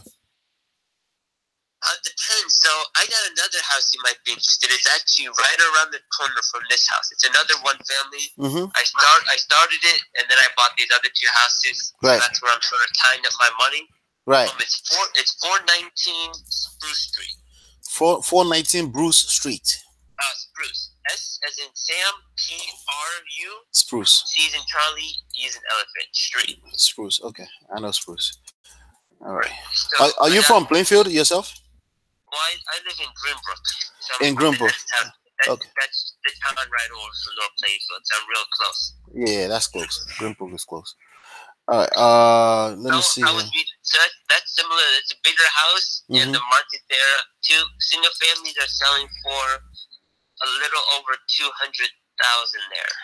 It depends. So I got another house you might be interested in. It's actually right around the corner from this house. It's another one family. I started it, and then I bought these other two houses. Right. So that's where I'm sort of tying up my money. Right. It's 419 Spruce Street. 419 Bruce Street. Spruce. S as in Sam, P-R-U. Spruce. C as in Charlie, E as in Elephant. Street. Spruce. Okay, I know Spruce. All right. So are you from Plainfield yourself? Well, I live in Greenbrook. So in Greenbrook. Okay. That's the town right over from North Plainfield. So I'm real close. Yeah, that's close. Greenbrook is close. All right. Let me see. So that's similar. It's a bigger house, and the market there. Two single families are selling for a little over 200,000 there.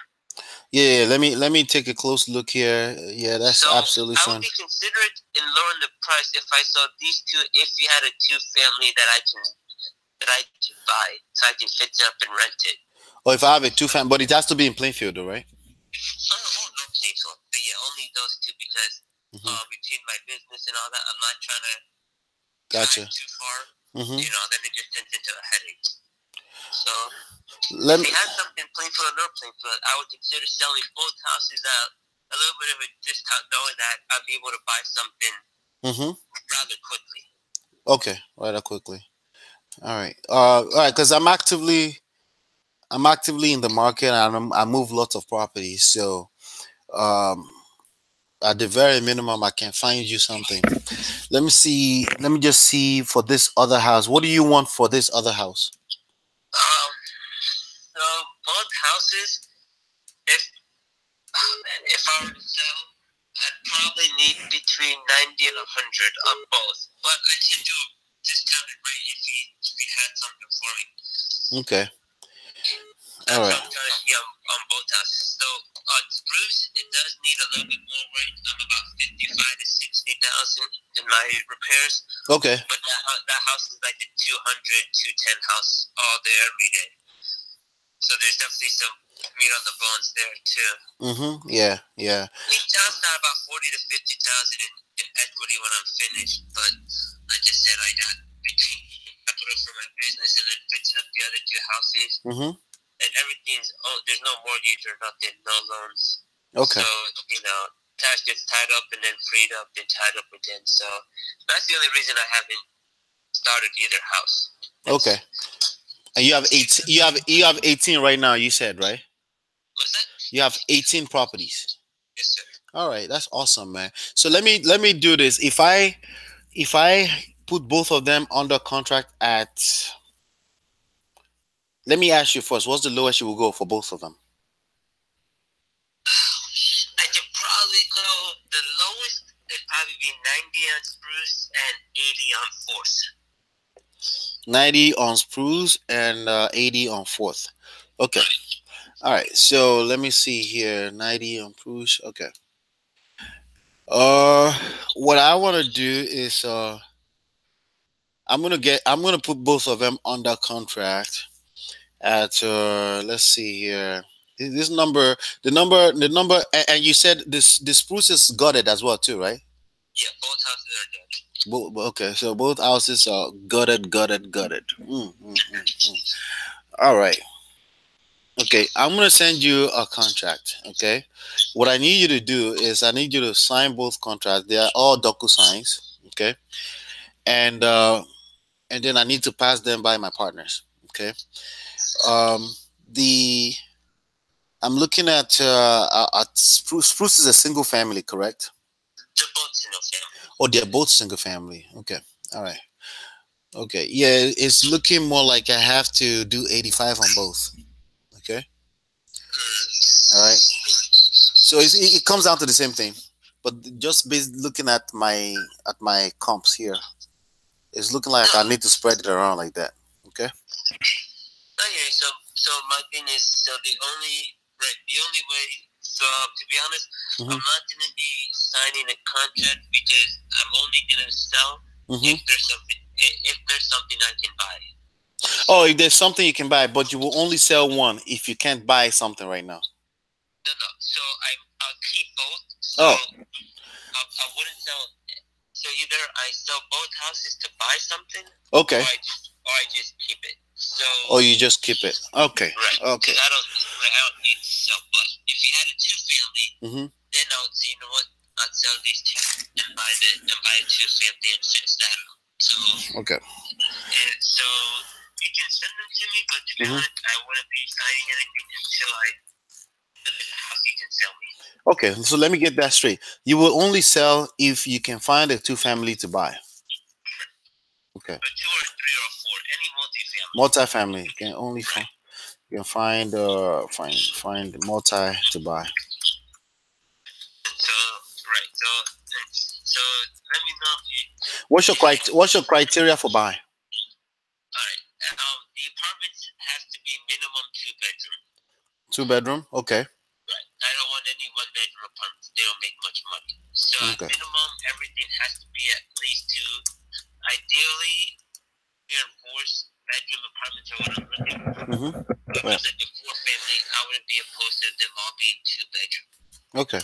Yeah, let me take a close look here. Yeah, that's absolutely fine. I would be considerate in lowering the price if I saw these two. If you had a two family that I can buy, so I can fix it up and rent it. Or if I have a two family, but it has to be in Plainfield, though, right? Oh, no Plainfield. But yeah, only those two because between my business and all that, I'm not trying to drive too far. Then it just turns into a headache. So. If you had something Plainfield or North Plainfield, I would consider selling both houses out a little bit of a discount, knowing that I'll be able to buy something rather quickly. Okay, rather quickly. All right, because I'm actively in the market, and I move lots of properties. So, at the very minimum, I can find you something. Let me see. Let me just see for this other house. What do you want for this other house? So both houses, if I were to sell, I'd probably need between 90 and 100 on both. But I can do a discounted rate if you had something for me. Okay. All right. I'm trying to be on both houses. So on Spruce, it does need a little bit more rate. I'm about 55 to 60,000 in my repairs. Okay. But that house is like the 200, 210 house all day every day. So there's definitely some meat on the bones there too. Yeah. Each house got about 40 to 50,000 in equity when I'm finished. But like I said, I got between capital for my business and then fixing up the other two houses. And everything's there's no mortgage or nothing, no loans. Okay. So cash gets tied up and then freed up, then tied up again. So that's the only reason I haven't started either house. Okay. And you have 18. You have 18 right now. You said, right? What's that? You have 18 properties. Yes, sir. All right, that's awesome, man. So let me do this. If I put both of them under contract at, let me ask you first. What's the lowest you will go for both of them? I could probably go the lowest. It'd probably be 90 on Spruce and 80 on Fourth. 90 on Spruce and 80 on Fourth. Okay. All right. So let me see here. 90 on Spruce. Okay. What I want to do is I'm gonna put both of them under contract at let's see here. This number, the number, and you said this spruce is gutted as well too, right? Yeah, both houses are gutted. Okay, so both houses are gutted. All right. Okay, I'm gonna send you a contract. Okay, what I need you to do is I need you to sign both contracts. They are all docu signs. Okay, and uh, and then I need to pass them by my partners. Okay. Um, the I'm looking at Spruce. Spruce is a single family, correct? They're both single family. Oh, they're both single family. Okay. All right. Okay. Yeah, it's looking more like I have to do 85 on both. Okay. All right. So it comes down to the same thing, but just based looking at my comps here, it's looking like I need to spread it around like that. Okay. Okay, so my thing is, so the only way. So to be honest, I'm not gonna be signing a contract because I'm only gonna sell if there's something I can buy. Oh, if there's something you can buy, but you will only sell one if you can't buy something right now. No, no. So I'll keep both. So I wouldn't sell. So either I sell both houses to buy something. Okay. Or I just keep it. So. Oh, you just keep it. Okay. Right. Okay. I don't need to sell. But if you had a two family, then I would say, you know what? I'd sell these two and buy a two family and fix that out. So. Okay. And so you can send them to me, but to be honest, I wouldn't be signing anything until I look at the house you can sell me. Okay, so let me get that straight. You will only sell if you can find a two family to buy. Okay. But two or three or four, any multifamily. You can only find. You can find multi to buy. So right. So let me know if you. What's your criteria for buying? All right. The apartment has to be minimum 2 bedroom. 2 bedroom. Okay. Right. I don't want any 1 bedroom apartments. They don't make much money. So at minimum, everything has to be at least 2. Ideally, 3 or 4 bedroom apartments are what I'm looking for. If it's like a 4 family, I wouldn't be opposed to them all being 2 bedroom. Okay.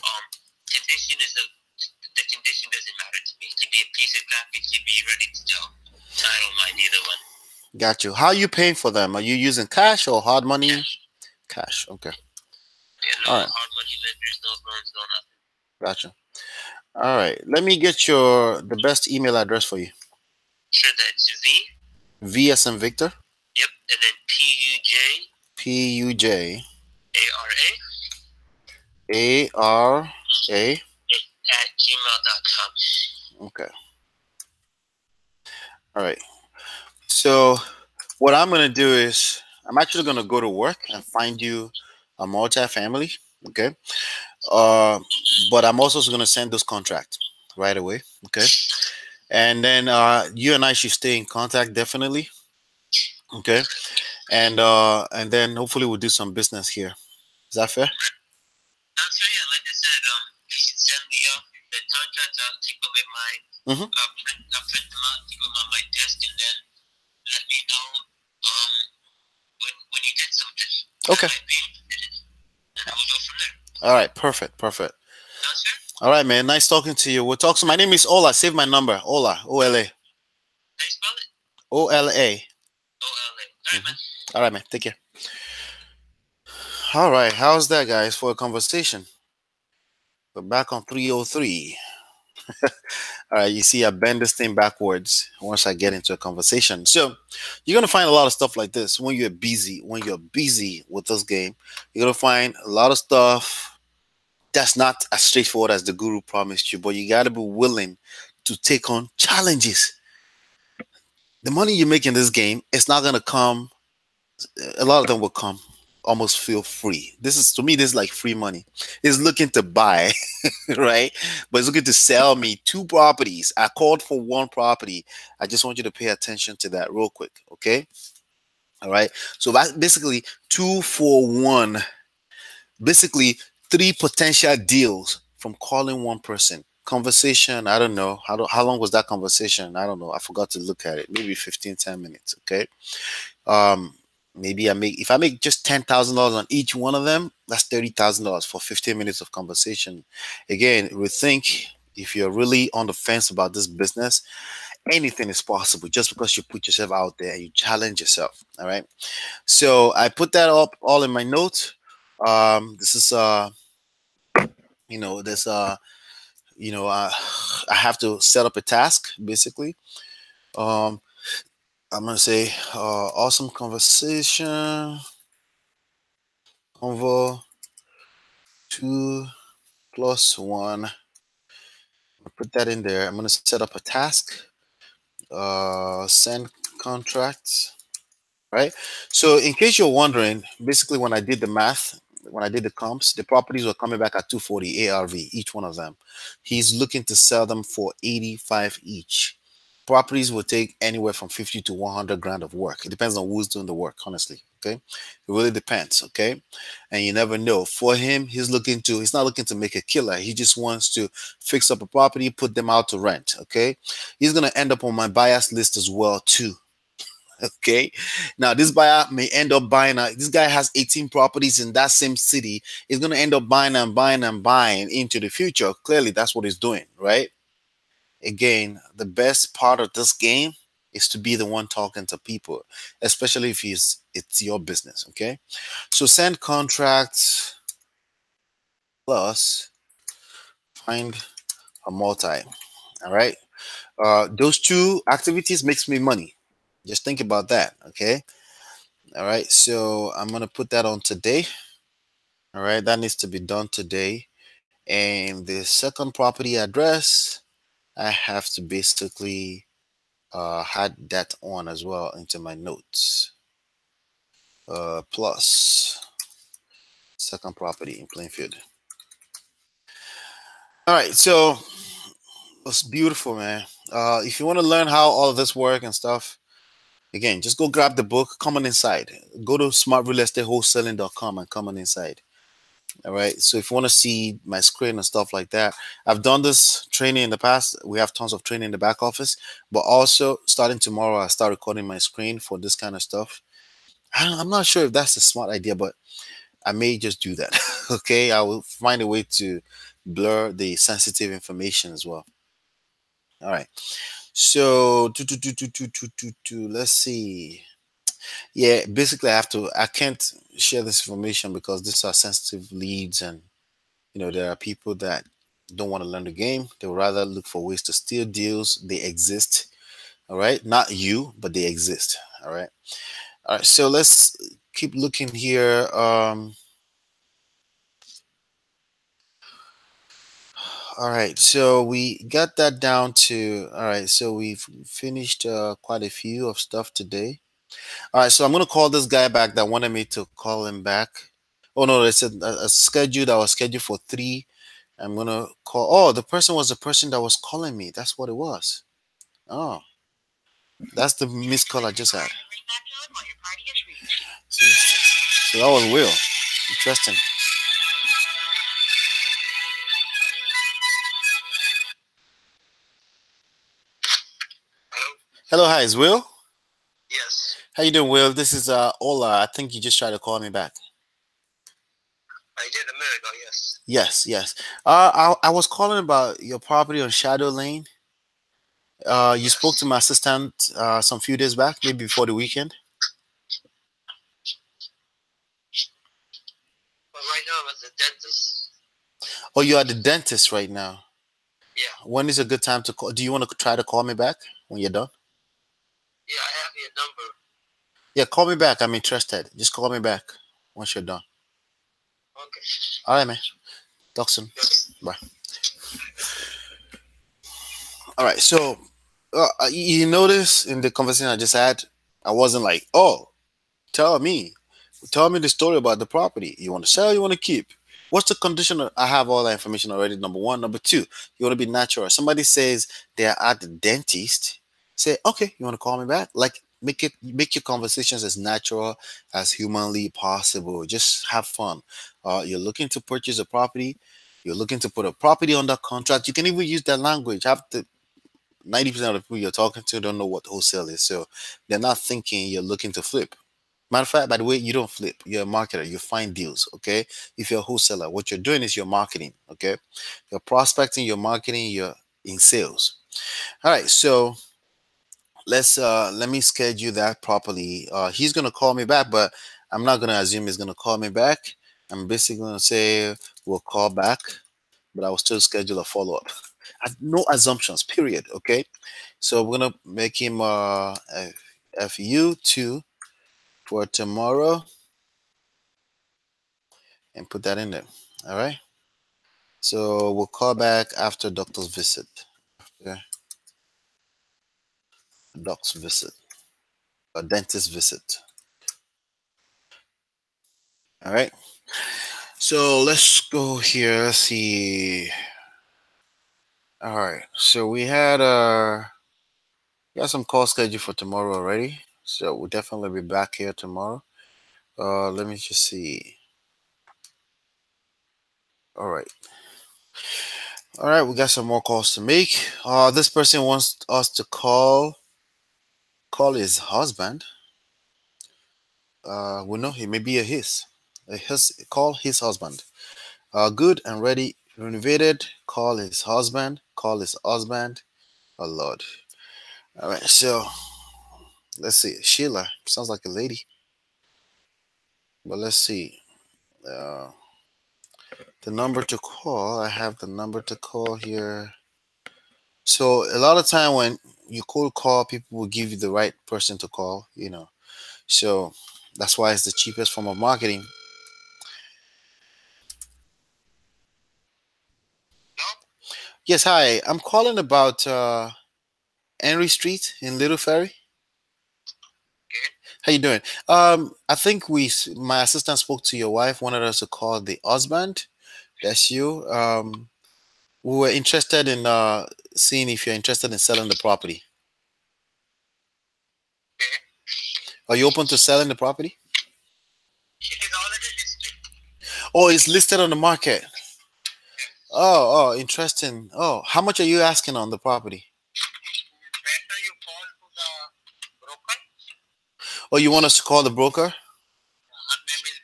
Condition is the condition doesn't matter to me. It can be a piece of crap. It can be ready to go. So I don't mind either one. Got you. How are you paying for them? Are you using cash or hard money? Cash. Okay. Yeah, no hard money lenders, no loans, no nothing. Gotcha. All right. Let me get the best email address for you. Sure, that's V. V as in Victor. Yep, and then PUJ. ARA. At gmail.com. Okay. All right. So what I'm gonna do is I'm actually gonna go to work and find you a multi-family. Okay. But I'm also gonna send those contracts right away. Okay. And then you and I should stay in contact definitely. Okay. And then hopefully we'll do some business here. Is that fair? So yeah, like I said, you can send me the contracts. I'll take them in my. I'll print them out, keep them on my desk, and then let me know when you did something. Okay. And we'll go from there. All right. Perfect. All right, man. Nice talking to you. We'll talk soon. My name is Ola. Save my number. Ola. OLA. How you spell it? OLA. OLA. All right, man. All right, man. Take care. All right. How's that, guys, for a conversation? We're back on 303. All right. You see, I bend this thing backwards once I get into a conversation. So you're going to find a lot of stuff like this when you're busy. When you're busy with this game, you're going to find a lot of stuff that's not as straightforward as the guru promised you, but you got to be willing to take on challenges. The money you make in this game, it's not going to come. A lot of them will come almost feel free. This is like free money. It's looking to buy, right? But it's looking to sell me 2 properties. I called for 1 property. I just want you to pay attention to that real quick, okay? All right. So that's basically 2 for 1. Basically 3 potential deals from calling 1 person. conversation, I don't know. How long was that conversation? I don't know. I forgot to look at it. Maybe 15, 10 minutes. Okay. Um, maybe if I make just $10,000 on each one of them, that's $30,000 for 15 minutes of conversation. Again, we think if you're really on the fence about this business, anything is possible just because you put yourself out there and you challenge yourself. All right. So I put that up all in my notes. This is you know, this you know, I have to set up a task basically. Um, I'm gonna say awesome conversation convo 2 plus 1. I'll put that in there. I'm gonna set up a task. Send contracts. Right. So in case you're wondering, basically when I did the math, when I did the comps, the properties were coming back at 240 ARV each one of them. He's looking to sell them for 85 each. Properties will take anywhere from 50 to 100 grand of work. It depends on who's doing the work, honestly. Okay. It really depends. Okay. And you never know. For him, he's not looking to make a killer. He just wants to fix up a property, put them out to rent. Okay. He's going to end up on my buyers list as well, too. Okay. Now, this buyer may end up buying. This guy has 18 properties in that same city. He's going to end up buying and buying and buying into the future. Clearly, that's what he's doing, right? Again, the best part of this game is to be the one talking to people, especially if it's your business. Okay. So send contracts plus find a multi. All right. Those two activities makes me money. Just think about that. Okay. All right, so I'm gonna put that on today. All right, that needs to be done today. And the second property address, I have to basically add that on as well into my notes. Plus second property in Plainfield. All right, so it's beautiful, man. If you want to learn how all of this work and stuff, again, just go grab the book. Come on inside. Go to smartrealestatewholesaling.com and come on inside. All right. So if you want to see my screen and stuff like that, I've done this training in the past. We have tons of training in the back office, but also starting tomorrow, I start recording my screen for this kind of stuff. I'm not sure if that's a smart idea, but I may just do that. Okay. I will find a way to blur the sensitive information as well. All right. So, let's see. Yeah, basically, I can't share this information because these are sensitive leads, and there are people that don't want to learn the game. They would rather look for ways to steal deals. They exist. All right. Not you, but they exist. All right. All right. So let's keep looking here. All right. So we got that down to, all right. So we've finished quite a few of stuff today. All right. So I'm going to call this guy back that wanted me to call him back. Oh, no. It's a schedule that was scheduled for 3. I'm gonna call. Oh, the person was the person that was calling me. That's what it was. Oh, that's the missed call I just had. So that was Will. Interesting. Hello, hi, is Will? Yes, How you doing, Will? This is Ola. I think you just tried to call me back. I did a minute ago. Yes. Yes, yes. I was calling about your property on Shadow Lane. You spoke to Yes. my assistant some few days back, maybe before the weekend. But right now I'm at the dentist. Oh, you're at the dentist right now. Yeah. When is a good time to call? Do you want to try to call me back when you're done? Yeah, I have your number. Yeah, call me back. I'm interested. Just call me back once you're done. Okay. All right, man. Talk soon. Okay. Bye. All right. So, you notice in the conversation I just had, I wasn't like, oh, tell me. Tell me the story about the property. You want to sell, you want to keep. What's the condition? I have all that information already. Number one. Number two, you want to be natural. Somebody says they're at the dentist. Say, okay, you want to call me back? Like, make your conversations as natural as humanly possible. Just have fun. You're looking to purchase a property. You're looking to put a property under contract. You can even use that language. Have to 90% of the people you're talking to don't know what wholesale is, so they're not thinking you're looking to flip. Matter of fact, by the way, you don't flip. You're a marketer. You find deals. Okay. If you're a wholesaler, what you're doing is you're marketing. Okay. You're prospecting. You're marketing. You're in sales. All right. So let me schedule that properly. He's gonna call me back, but I'm not gonna assume he's gonna call me back. I'm basically gonna say we'll call back, but I will still schedule a follow up. No assumptions. Period. Okay. So we're gonna make him FU2 for tomorrow and put that in there. All right. So we'll call back after doctor's visit. After doc's visit, a dentist visit. All right. So let's go here. Let's see. All right. So we got some call scheduled for tomorrow already. So we'll definitely be back here tomorrow. Let me just see. All right. All right, we got some more calls to make. This person wants us to call his husband. We know he may be call his husband. Good and ready, renovated. Call his husband. Call his husband. Oh Lord. All right, so let's see. Sheila sounds like a lady, but let's see. Uh, the number to call. I have the number to call here. So a lot of time when you cold call, people will give you the right person to call. So that's why it's the cheapest form of marketing. Yes, hi. I'm calling about Henry Street in Little Ferry. How you doing? I think my assistant spoke to your wife, wanted us to call the husband. That's you. We were interested in seeing if you're interested in selling the property. Are you open to selling the property? It is already listed. Oh, it's listed on the market. Oh, interesting. Oh, how much are you asking on the property? Better you call to the broker. Oh, you want us to call the broker? Her name is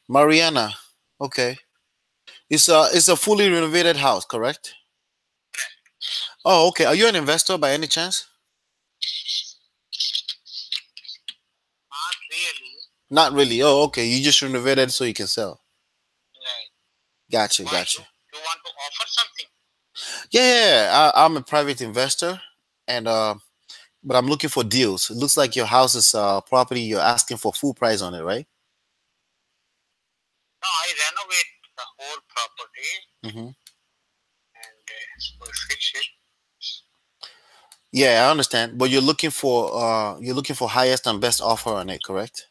Mariana. Mariana. Okay. It's a fully renovated house, correct? Oh, okay. Are you an investor by any chance? Not really. Not really. Oh, okay. You just renovated so you can sell. Right. Gotcha, Why? gotcha. You want to offer something? Yeah. I'm a private investor, and but I'm looking for deals. It looks like your house is property. You're asking for full price on it, right? No, I renovate the whole property Mm-hmm. and we fix it. Yeah, I understand. But you're looking for highest and best offer on it, correct?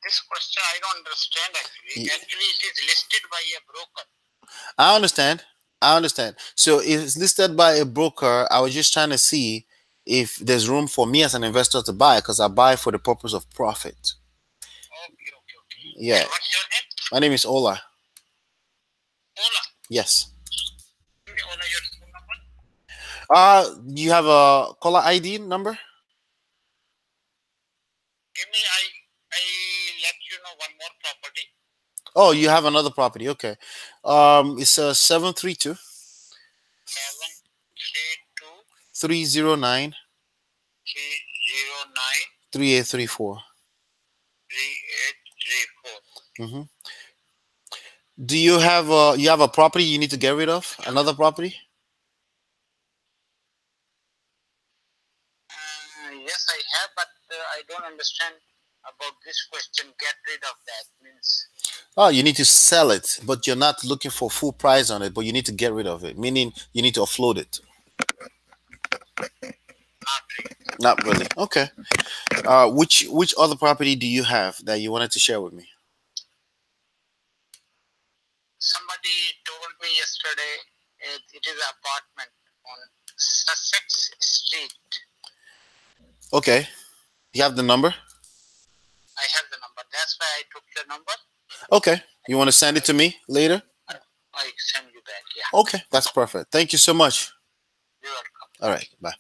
This question I don't understand actually. Yeah. Actually, it is listed by a broker. I understand. I understand. So if it's listed by a broker, I was just trying to see if there's room for me as an investor to buy because I buy for the purpose of profit. Okay. Yeah. And what's your name? My name is Ola. Ola. Yes. Give me Ola your phone number. You have a caller ID number? Give me I let you know one more property. Oh, you have another property. Okay. It's a 732 732 309 309 3834. 3834. Mm-hmm. Do you have a property you need to get rid of? Another property? Yes, I have, but I don't understand about this question. Get rid of that means. Oh, you need to sell it, but you're not looking for full price on it, but you need to get rid of it, meaning you need to offload it. Not really. Not really. Okay. Which other property do you have that you wanted to share with me? Somebody told me yesterday it is an apartment on Sussex Street. Okay. You have the number? I have the number. that's why I took your number. Okay. You want to send it to me later? I send you back, yeah. Okay, that's perfect. Thank you so much. You're welcome. All right, bye.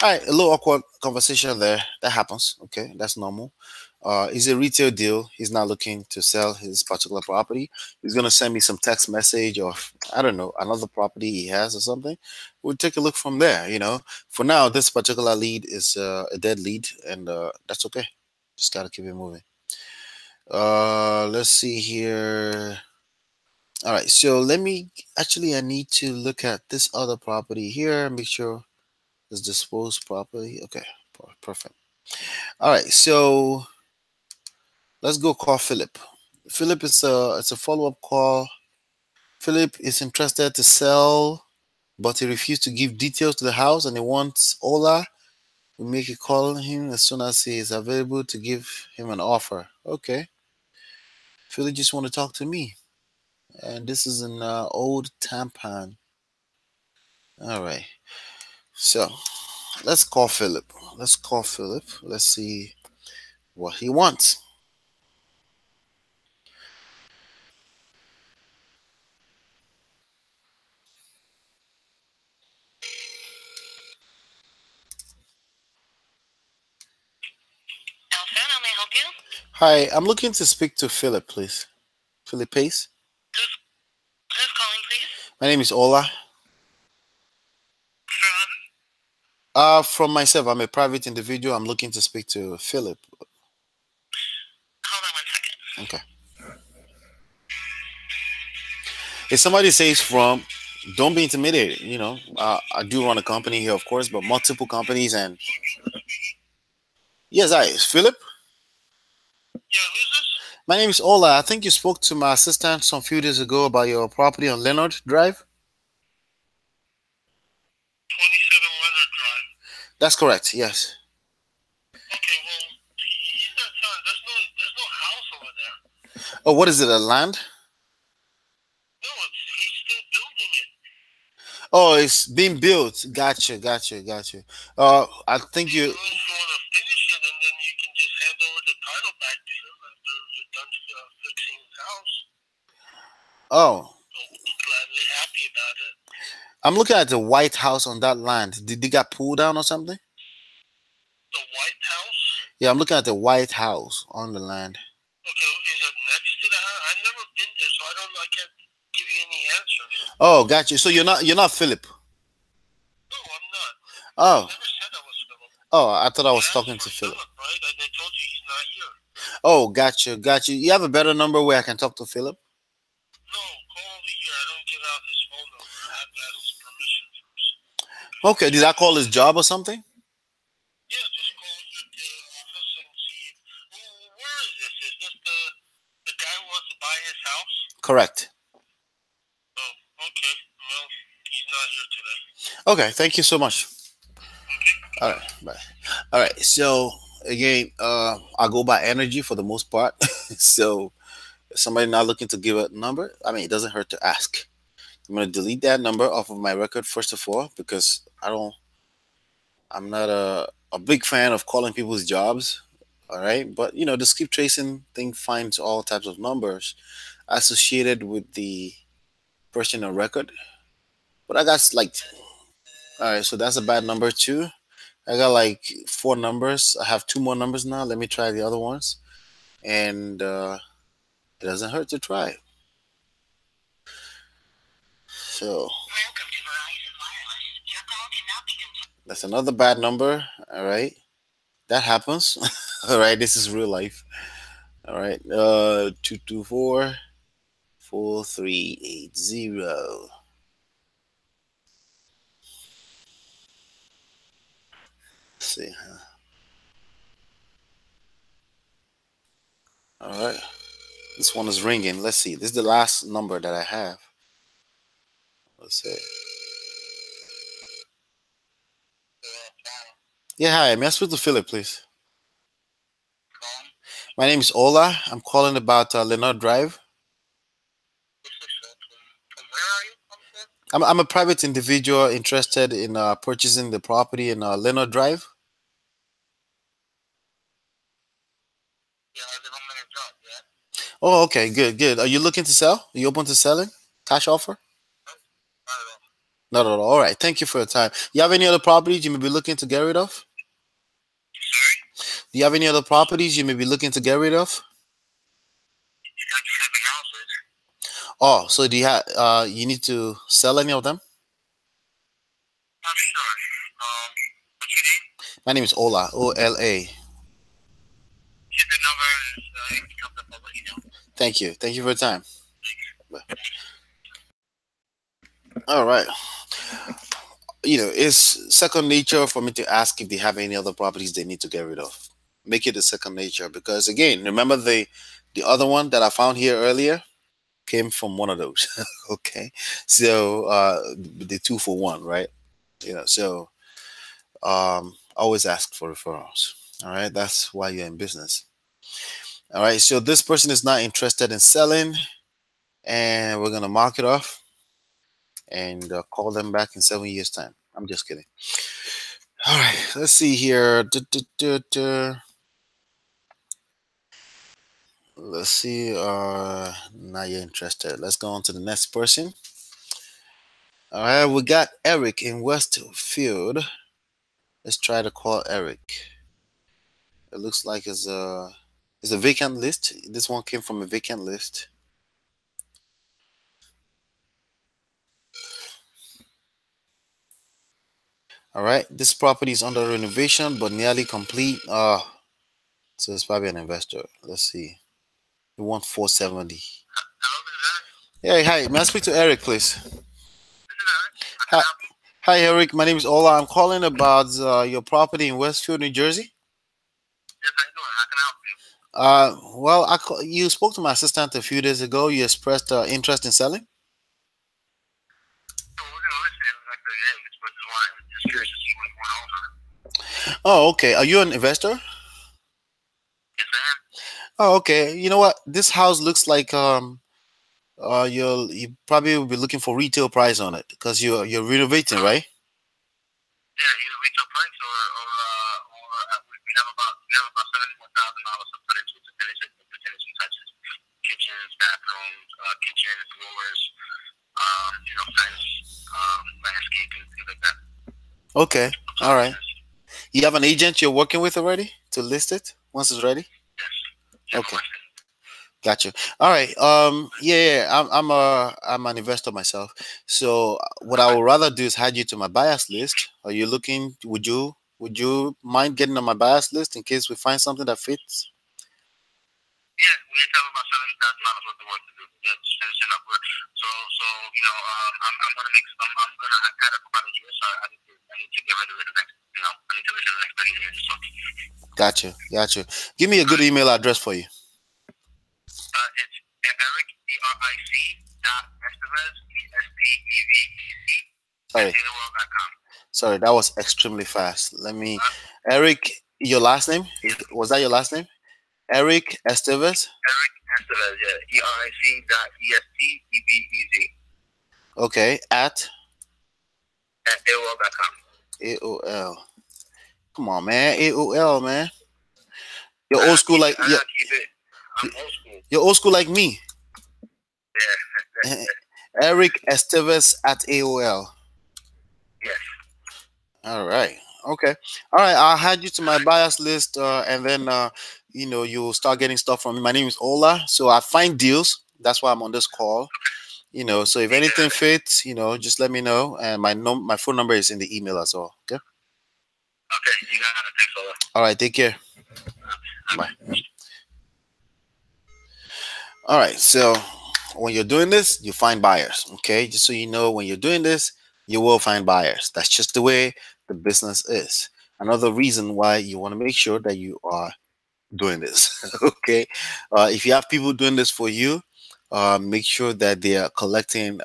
All right, a little awkward conversation there. That happens. Okay, that's normal. It's a retail deal. He's not looking to sell his particular property. He's gonna send me some text message or I don't know another property he has or something. We'll take a look from there. For now, this particular lead is a dead lead, and that's okay. Just gotta keep it moving. Let's see here. All right, so let me actually. I need to look at this other property here and make sure it's disposed properly. Okay, perfect. All right, so let's go call Philip. Philip is it's a follow-up call. Philip is interested to sell, but he refused to give details to the house, and he wants Ola. We make a call on him as soon as he is available to give him an offer. Okay, Philip just want to talk to me, and this is an old Tampan. All right, so let's call Philip. Let's call Philip. Let's see what he wants. How may I help you? Hi, I'm looking to speak to Philip, please. Philip Pace. Who's calling, please? My name is Ola. From myself, I'm a private individual. I'm looking to speak to Philip. Hold on 1 second. Okay. If somebody says from, don't be intimidated. I do run a company here, of course, but multiple companies and yes, Philip. Yeah, who's this? My name is Ola. I think you spoke to my assistant some few days ago about your property on Leonard Drive. 27 Leonard Drive. That's correct. Yes. Okay, well, he's not selling. There's no house over there. Oh, what is it? A land? No, he's still building it. Oh, it's being built. Gotcha. I think you. You want to finish it, and then you can just hand over the title back to him after you're done fixing his house. Oh. So he's gladly happy about it. I'm looking at the White House on that land. Did they got pulled down or something? The White House? Yeah, I'm looking at the White House on the land. Okay, is it next to the house? I've never been there, so I can't give you any answers. Oh, gotcha. So you're not Philip. No, I'm not. Oh. I never said I was Philip. Oh, I thought I was talking to Philip. Right? I told you he's not here. Oh, gotcha. You have a better number where I can talk to Philip? No, call over here. I don't give out his phone number. I have to ask his permission first. Okay, did I call his job or something? Yeah, just call the office and see. Where is this? Is this the guy who wants to buy his house? Correct. Oh, okay. Well, he's not here today. Okay, thank you so much. Okay. All right, bye. All right, so again, I go by energy for the most part. So if somebody not looking to give a number, I mean, it doesn't hurt to ask. I'm gonna delete that number off of my record first of all because I'm not a big fan of calling people's jobs. All right, but the skip tracing thing finds all types of numbers associated with the person on record. But I got like, all right, so that's a bad number too. I got like 4 numbers. I have 2 more numbers now. Let me try the other ones, and it doesn't hurt to try. So that's another bad number. All right, that happens. All right, this is real life. All right, 224-4380. Let's see. All right, this one is ringing. Let's see. This is the last number that I have. Let's see. Yeah, hi. May I speak to Philip, please? My name is Ola. I'm calling about Leonard Drive. I'm a private individual interested in purchasing the property in Leonard Drive. Oh, okay, good, good. Are you looking to sell? Are you open to selling? Cash offer? Not at all. All right. Thank you for your time. You have any other properties you may be looking to get rid of? Do you have any other properties you may be looking to get rid of? Oh, so do you have? You need to sell any of them? My name is Ola. OLA. Thank you. Thank you for your time. Bye. All right. It's second nature for me to ask if they have any other properties they need to get rid of. Make it a second nature because again, remember the other one that I found here earlier came from one of those. Okay, so the two for one, right? So always ask for referrals. All right, that's why you're in business. All right, so this person is not interested in selling, and we're gonna mark it off and call them back in 7 years' time. I'm just kidding. All right, let's see here. Let's see. Now you're interested. Let's go on to the next person. All right, we got Eric in Westfield. Let's try to call Eric. It looks like it's a vacant list. This one came from a vacant list. All right, this property is under renovation but nearly complete. So it's probably an investor. Let's see. You want 470. Hey, hi. May I speak to Eric, please? Hi, hi, Eric. My name is Ola. I'm calling about your property in Westfield, New Jersey. Well, you spoke to my assistant a few days ago. You expressed interest in selling. Oh, okay. Are you an investor? Oh, okay. You know what? This house looks like you probably will be looking for retail price on it because you're renovating, right? Okay. All right. You have an agent you're working with already to list it once it's ready? Okay. Gotcha. All right. Yeah. I'm an investor myself. So what I would rather do is add you to my buyers list. Are you looking? Would you mind getting on my buyers list in case we find something that fits? Gotcha. Gotcha. Give me a good email address for you. Sorry. Sorry, that was extremely fast. Let me, Eric. Your last name was that your last name? Eric Estevez. Okay, at AOL. Come on, man. AOL, man. You're old school like you're old school like me. Eric Estevez at AOL. All right. Okay. All right. I'll add you to my buyers list, and then you'll start getting stuff from me. My name is Ola, so I find deals. That's why I'm on this call. So if anything fits, just let me know, and my phone number is in the email as well. Okay. Okay. You got it. Thanks, Ola. All right. Take care. Bye. All right. So when you're doing this, you find buyers. Okay. Just so you know, when you're doing this, you will find buyers. That's just the way the business is. Another reason why you want to make sure that you are doing this. Okay. If you have people doing this for you, make sure that they are collecting.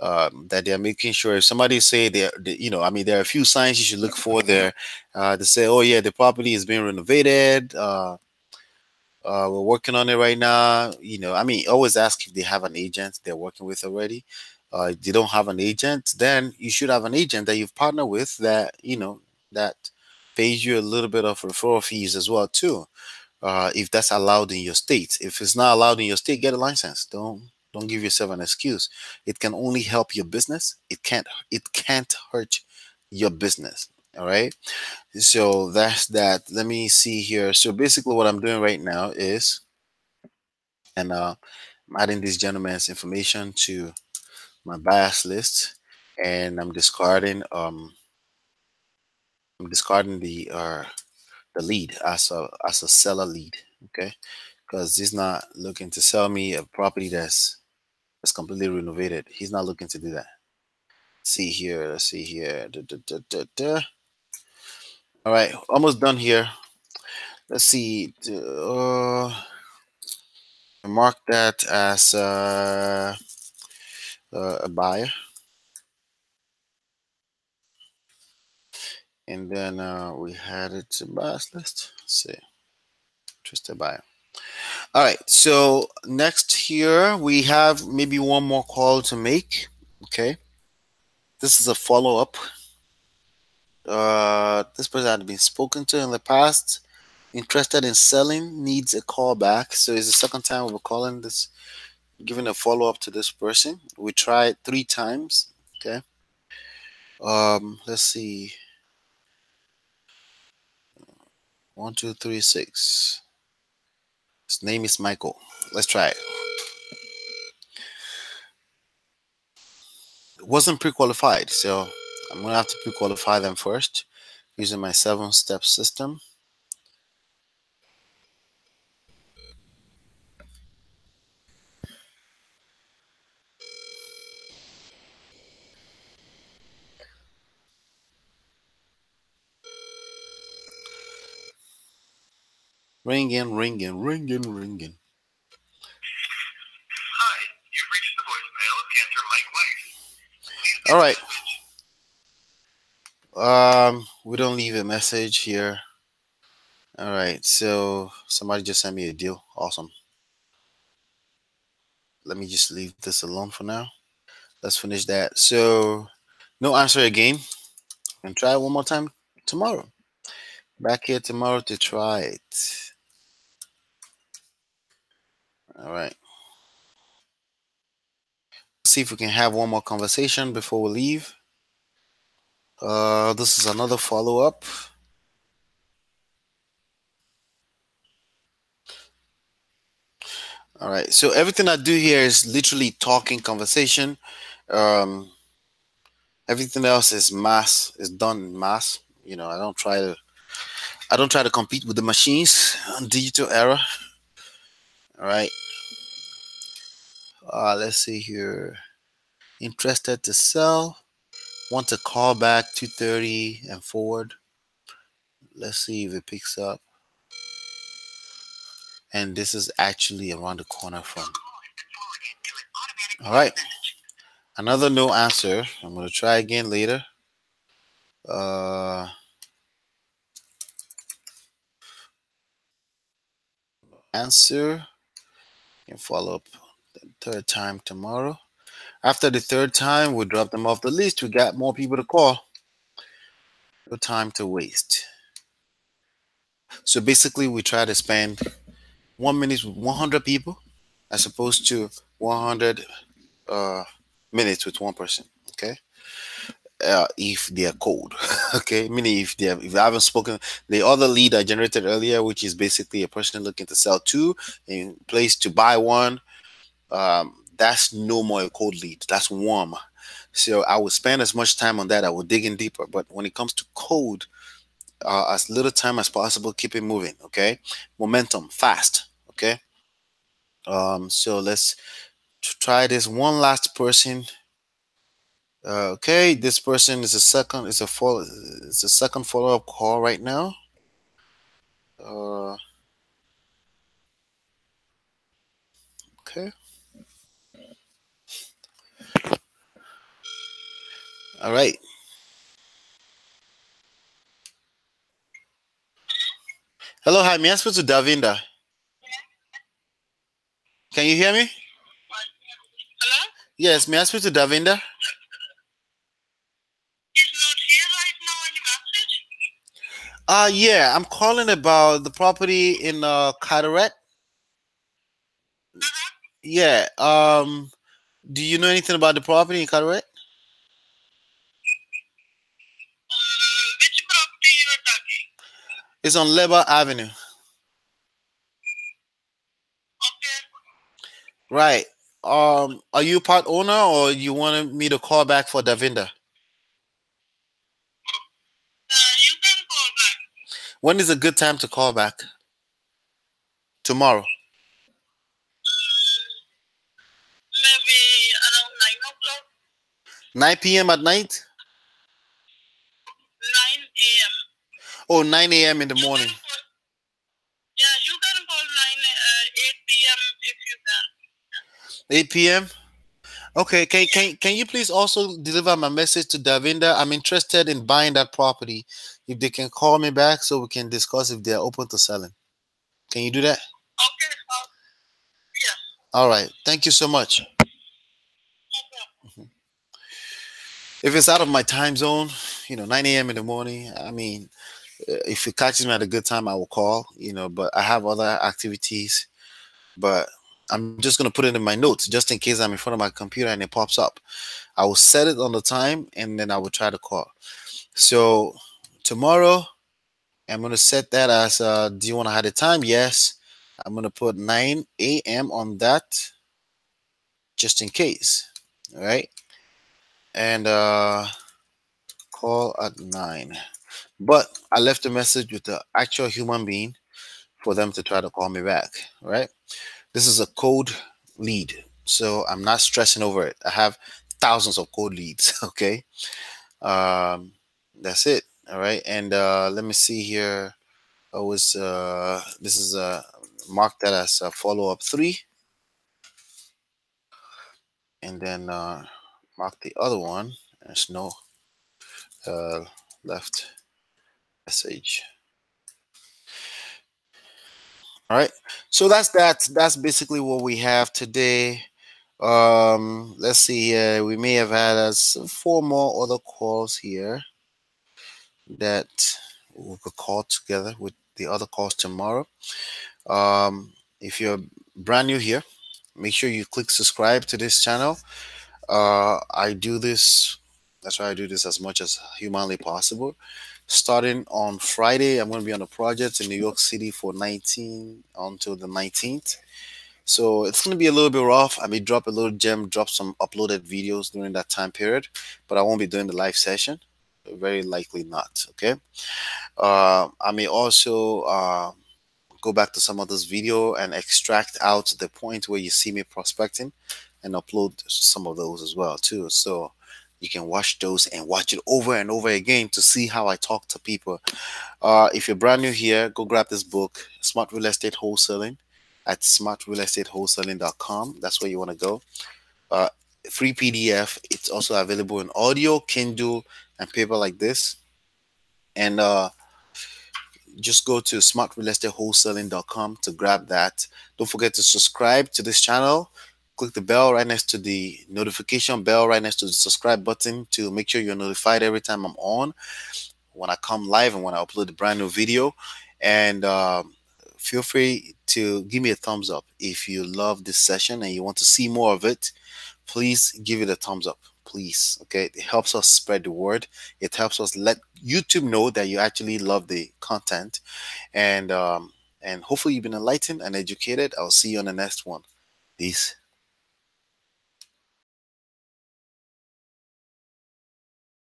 That they're making sure if somebody say there are a few signs you should look for there. To say, oh yeah, the property is being renovated. We're working on it right now. Always ask if they have an agent they're working with already. If they don't have an agent, then you should have an agent that you've partnered with that pays you a little bit of referral fees as well too. if that's allowed in your state. If it's not allowed in your state, get a license. Don't give yourself an excuse. It can only help your business. It can't hurt your business. All right. So that's that. Let me see here. So basically, what I'm doing right now is, and I'm adding this gentleman's information to my bias list, and I'm discarding the lead as a seller lead. Okay, because he's not looking to sell me a property that's completely renovated. He's not looking to do that. See here. Let's see here. All right, almost done here. Let's see. Mark that as a buyer, and then we had it to buyers list. Let's see, interested buyer. All right. So next here we have maybe one more call to make. Okay. This is a follow up. This person had been spoken to in the past. Interested in selling, needs a call back. So it's the second time we're calling this, giving a follow up to this person. We tried 3 times. Okay. Let's see. 1236. His name is Michael. Let's try it. It wasn't pre-qualified, so I'm gonna have to pre-qualify them first using my 7-step system. Ringing, ringing, ringing, ringing. Hi, you've reached the voicemail of Cantor Mike White. All right. We don't leave a message here. All right. So somebody just sent me a deal. Awesome. Let me just leave this alone for now. Let's finish that. So no answer again. And try it one more time tomorrow. Back here tomorrow to try it. All right. See if we can have one more conversation before we leave. This is another follow up. All right. So everything I do here is literally talking conversation. Um, Everything else is mass. Is done in mass. I don't try to compete with the machines on digital era. All right. Let's see here. Interested to sell. Want to call back 2:30 and forward. Let's see if it picks up. And this is actually around the corner from. All right. Another no answer. I'm gonna try again later. Uh, Answer. Can follow up the third time tomorrow. After the third time, we drop them off the list. We got more people to call. No time to waste. So basically, we try to spend 1 minute with 100 people, as opposed to 100 minutes with one person. Okay. If they are cold, okay, meaning if I haven't spoken, the other lead I generated earlier, which is basically a person looking to sell two in place to buy one, that's no more a cold lead. That's warm. So I would spend as much time on that. I would dig in deeper. But when it comes to cold, as little time as possible, keep it moving. Okay, momentum, fast. Okay. So let's try this one last person. Okay, this person is a second follow-up call right now. Okay. All right. Hello, hi. May I speak to Davinda? Can you hear me? Hello? Yes. May I speak to Davinda? He's not here right now. Any message? Yeah, I'm calling about the property in Carteret. Yeah. Do you know anything about the property in Carteret? Which property you are talking? It's on Lebar Avenue. Okay. Right. Are you part owner or you wanted me to call back for Davinda? You can call back. When is a good time to call back? Tomorrow. Maybe around 9 o'clock. 9 p.m. at night? 9 a.m. Oh, 9 a.m. in the morning. Yeah, you can call 8 p.m. if you can. 8 p.m. Okay, can you please also deliver my message to Davinda? I'm interested in buying that property. If they can call me back so we can discuss if they're open to selling. Can you do that? Okay. Yeah. All right. Thank you so much. Okay. If it's out of my time zone, 9 a.m. in the morning, I mean, if it catches me at a good time, I will call, but I have other activities. But I'm just going to put it in my notes just in case I'm in front of my computer and it pops up. I will set it on the time and then I will try to call. So tomorrow, I'm going to set that as do you want to have the time? Yes. I'm going to put 9 a.m. on that just in case. All right. And call at 9. But I left a message with the actual human being for them to try to call me back. Right. This is a cold lead. So I'm not stressing over it. I have thousands of cold leads. Okay. Um, that's it. All right. And let me see here. I was this is mark that as follow up 3, and then mark the other one as no uh, left message. All right. So that's basically what we have today. Let's see. We may have had us 4 more other calls here that we could call together with the other calls tomorrow. If you're brand new here, make sure you click subscribe to this channel. I do this. That's why I do this as much as humanly possible. Starting on Friday, I'm going to be on a project in New York City for 19 until the 19th. So it's going to be a little bit rough. I may drop a little gem, drop some uploaded videos during that time period, but I won't be doing the live session. Very likely not. Okay. I may also go back to some of this video and extract out the point where you see me prospecting and upload some of those as well too, so you can watch those and watch it over and over again to see how I talk to people. If you're brand new here, go grab this book, Smart Real Estate Wholesaling, at smartrealestatewholesaling.com. That's where you want to go. uh, Free PDF. It's also available in audio, Kindle, and paper like this. And just go to smartrealestatewholesaling.com to grab that. Don't forget to subscribe to this channel. Click the bell right next to the notification bell, right next to the subscribe button, to make sure you're notified every time I'm on, when I come live and when I upload a brand new video. And feel free to give me a thumbs up if you love this session and you want to see more of it. Please give it a thumbs up, please. Okay, it helps us spread the word. It helps us let YouTube know that you actually love the content. And hopefully you've been enlightened and educated. I'll see you on the next one. Peace.